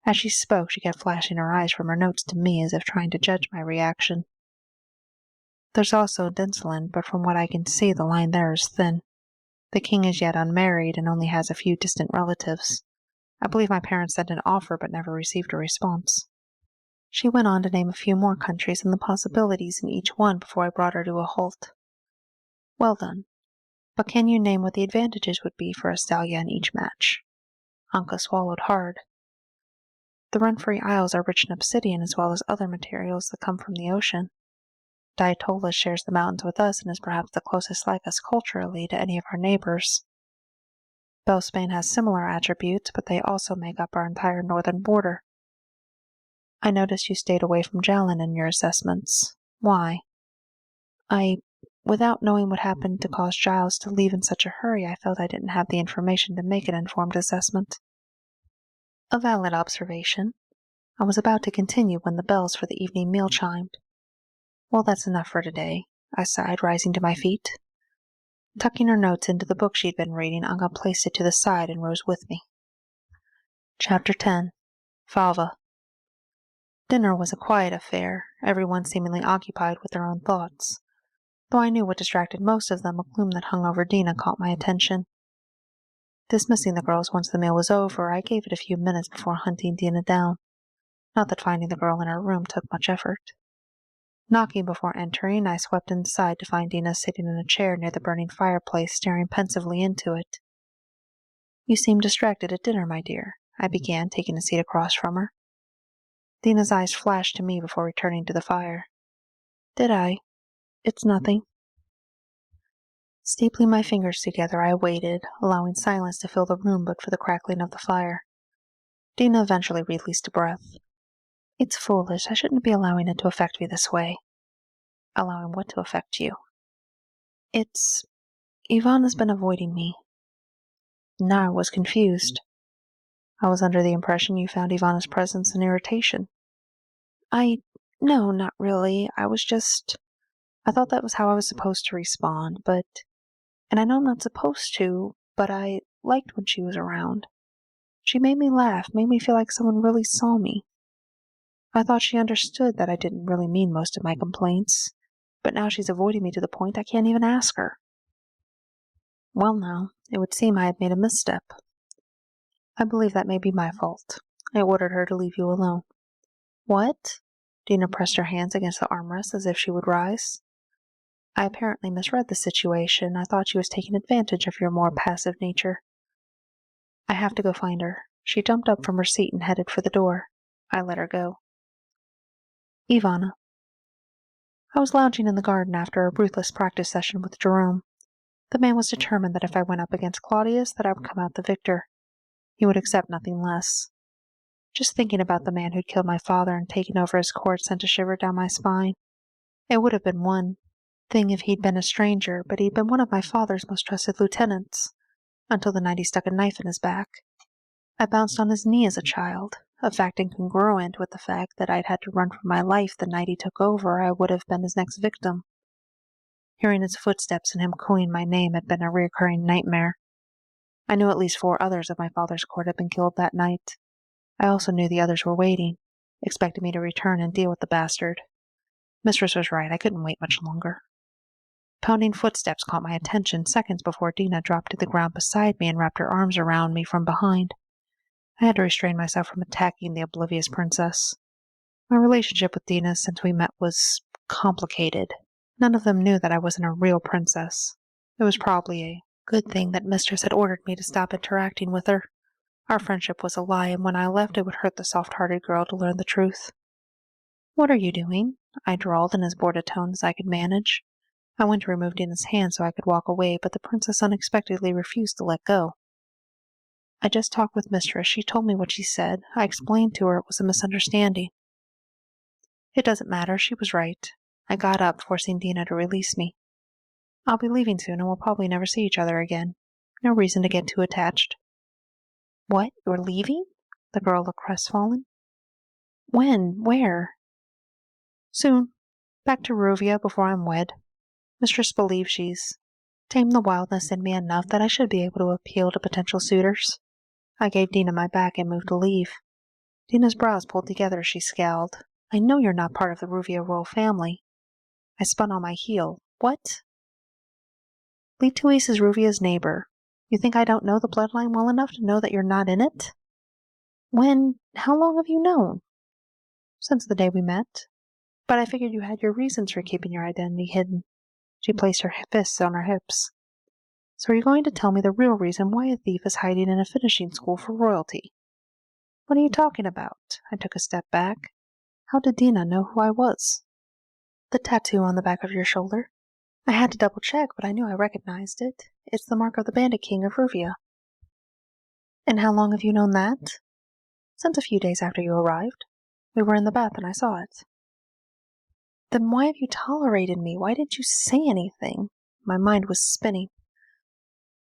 As she spoke, she kept flashing her eyes from her notes to me as if trying to judge my reaction. There's also Dinselin, but from what I can see, the line there is thin. The king is yet unmarried and only has a few distant relatives. I believe my parents sent an offer but never received a response. She went on to name a few more countries and the possibilities in each one before I brought her to a halt. Well done. But can you name what the advantages would be for Astalia in each match? Anka swallowed hard. The Rent-Free Isles are rich in obsidian as well as other materials that come from the ocean. Diatola shares the mountains with us and is perhaps the closest like us culturally to any of our neighbors. Belspan has similar attributes, but they also make up our entire northern border. I noticed you stayed away from Jalin in your assessments. Why? Without knowing what happened to cause Giles to leave in such a hurry, I felt I didn't have the information to make an informed assessment. A valid observation. I was about to continue when the bells for the evening meal chimed. Well, that's enough for today, I sighed, rising to my feet. Tucking her notes into the book she'd been reading, Anka placed it to the side and rose with me. Chapter 10. Fava. Dinner was a quiet affair, everyone seemingly occupied with their own thoughts. Though I knew what distracted most of them, a gloom that hung over Dina caught my attention. Dismissing the girls once the meal was over, I gave it a few minutes before hunting Dina down. Not that finding the girl in her room took much effort. Knocking before entering, I swept inside to find Dina sitting in a chair near the burning fireplace, staring pensively into it. "You seem distracted at dinner, my dear," I began, taking a seat across from her. Dina's eyes flashed to me before returning to the fire. "Did I? It's nothing." Stapling my fingers together, I waited, allowing silence to fill the room but for the crackling of the fire. Dina eventually released a breath. "It's foolish. I shouldn't be allowing it to affect me this way." "Allowing what to affect you?" Yvonne has been avoiding me." Now I was confused. I was under the impression you found Ivana's presence an irritation. No, not really. I thought that was how I was supposed to respond, and I know I'm not supposed to, but I liked when she was around. She made me laugh, made me feel like someone really saw me. I thought she understood that I didn't really mean most of my complaints, but now she's avoiding me to the point I can't even ask her." "Well now, it would seem I had made a misstep. I believe that may be my fault. I ordered her to leave you alone." "What?" Dina pressed her hands against the armrest as if she would rise. "I apparently misread the situation. I thought she was taking advantage of your more passive nature." "I have to go find her." She jumped up from her seat and headed for the door. I let her go. "Ivana." I was lounging in the garden after a ruthless practice session with Jerome. The man was determined that if I went up against Claudius, that I would come out the victor. He would accept nothing less. Just thinking about the man who'd killed my father and taken over his court sent a shiver down my spine. It would have been one thing if he'd been a stranger, but he'd been one of my father's most trusted lieutenants, until the night he stuck a knife in his back. I bounced on his knee as a child, a fact incongruent with the fact that I'd had to run for my life the night he took over. I would have been his next victim. Hearing his footsteps and him cooing my name had been a recurring nightmare. I knew at least 4 others of my father's court had been killed that night. I also knew the others were waiting, expecting me to return and deal with the bastard. Mistress was right, I couldn't wait much longer. Pounding footsteps caught my attention seconds before Dina dropped to the ground beside me and wrapped her arms around me from behind. I had to restrain myself from attacking the oblivious princess. My relationship with Dina since we met was complicated. None of them knew that I wasn't a real princess. It was probably a good thing that Mistress had ordered me to stop interacting with her. Our friendship was a lie, and when I left it would hurt the soft-hearted girl to learn the truth. "What are you doing?" I drawled in as bored a tone as I could manage. I went to remove Dina's hand so I could walk away, but the princess unexpectedly refused to let go. "I just talked with Mistress. She told me what she said. I explained to her it was a misunderstanding." "It doesn't matter. She was right." I got up, forcing Dina to release me. "I'll be leaving soon, and we'll probably never see each other again. No reason to get too attached." "What? You're leaving?" The girl looked crestfallen. "When? Where?" "Soon. Back to Rovia before I'm wed. Mistress believes she's tamed the wildness in me enough that I should be able to appeal to potential suitors." I gave Dina my back and moved to leave. Dina's brows pulled together as she scowled. "I know you're not part of the Ruvia royal family." I spun on my heel. "What?" "Lituis is Ruvia's neighbor. You think I don't know the bloodline well enough to know that you're not in it?" How long have you known?" "Since the day we met. But I figured you had your reasons for keeping your identity hidden." She placed her fists on her hips. "So are you going to tell me the real reason why a thief is hiding in a finishing school for royalty?" "What are you talking about?" I took a step back. "How did Dina know who I was?" "The tattoo on the back of your shoulder. I had to double-check, but I knew I recognized it. It's the mark of the Bandit King of Ruvia." "And how long have you known that?" "Since a few days after you arrived. We were in the bath and I saw it." "Then why have you tolerated me? Why didn't you say anything?" My mind was spinning.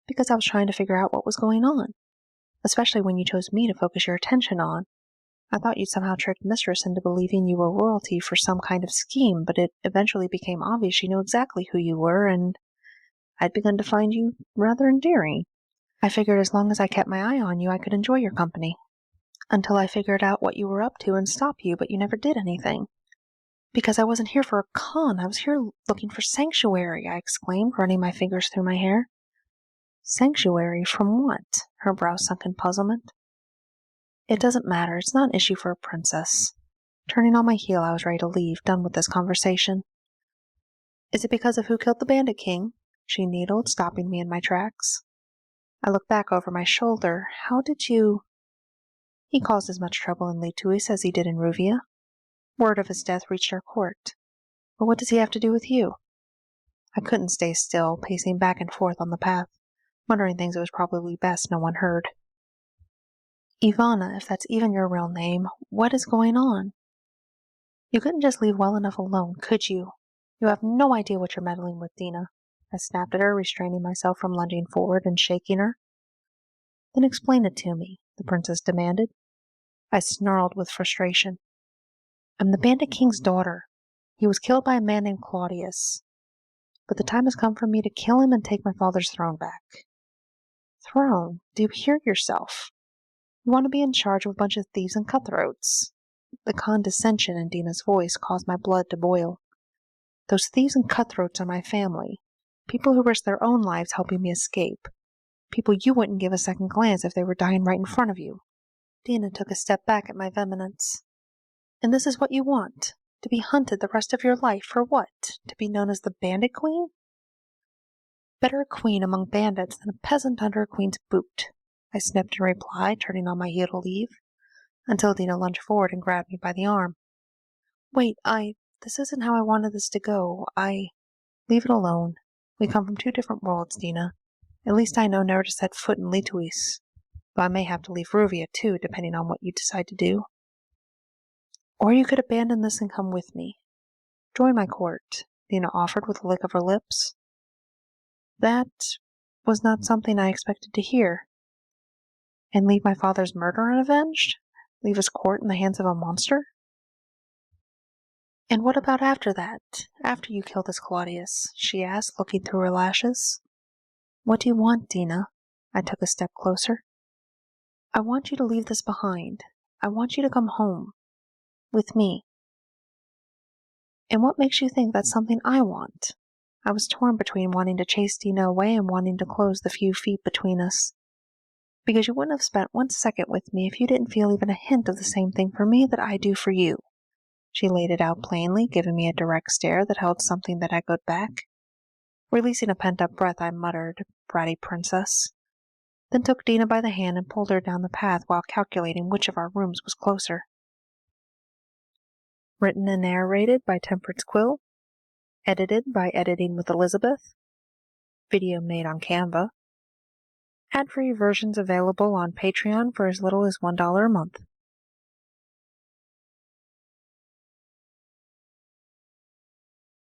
"Because I was trying to figure out what was going on. Especially when you chose me to focus your attention on. I thought you'd somehow tricked Mistress into believing you were royalty for some kind of scheme, but it eventually became obvious she knew exactly who you were, and I'd begun to find you rather endearing. I figured as long as I kept my eye on you, I could enjoy your company. Until I figured out what you were up to and stopped you, but you never did anything." "Because I wasn't here for a con. I was here looking for sanctuary," I exclaimed, running my fingers through my hair. "Sanctuary from what?" Her brow sunk in puzzlement. It doesn't matter. It's not an issue for a princess. Turning on my heel, I was ready to leave, done with this conversation. Is it because of who killed the Bandit King? She needled, stopping me in my tracks. I looked back over my shoulder. How did you... He caused as much trouble in Lituis as he did in Ruvia. Word of his death reached our court. But what does he have to do with you? I couldn't stay still, pacing back and forth on the path, muttering things it was probably best no one heard. Ivana, if that's even your real name, what is going on? You couldn't just leave well enough alone, could you? You have no idea what you're meddling with, Dina. I snapped at her, restraining myself from lunging forward and shaking her. Then explain it to me, the princess demanded. I snarled with frustration. I'm the Bandit King's daughter. He was killed by a man named Claudius. But the time has come for me to kill him and take my father's throne back. Throne? Do you hear yourself? You want to be in charge of a bunch of thieves and cutthroats. The condescension in Dina's voice caused my blood to boil. Those thieves and cutthroats are my family. People who risk their own lives helping me escape. People you wouldn't give a second glance if they were dying right in front of you. Dina took a step back at my vehemence. And this is what you want? To be hunted the rest of your life for what? To be known as the Bandit Queen? Better a queen among bandits than a peasant under a queen's boot, I sniffed in reply, turning on my heel to leave, until Dina lunged forward and grabbed me by the arm. Wait, this isn't how I wanted this to go. Leave it alone. We come from two different worlds, Dina. At least I know never to set foot in Lituis. Though I may have to leave Ruvia, too, depending on what you decide to do. Or you could abandon this and come with me. Join my court, Dina offered with a lick of her lips. That was not something I expected to hear. And leave my father's murder unavenged? Leave his court in the hands of a monster? And what about after that? After you kill this Claudius? She asked, looking through her lashes. What do you want, Dina? I took a step closer. I want you to leave this behind. I want you to come home. With me. And what makes you think that's something I want? I was torn between wanting to chase Dina away and wanting to close the few feet between us. Because you wouldn't have spent 1 second with me if you didn't feel even a hint of the same thing for me that I do for you. She laid it out plainly, giving me a direct stare that held something that echoed back. Releasing a pent-up breath, I muttered, "Bratty princess," then took Dina by the hand and pulled her down the path while calculating which of our rooms was closer. Written and narrated by Temperance Quill. Edited by Editing with Elizabeth. Video made on Canva. Ad-free versions available on Patreon for as little as $1 a month.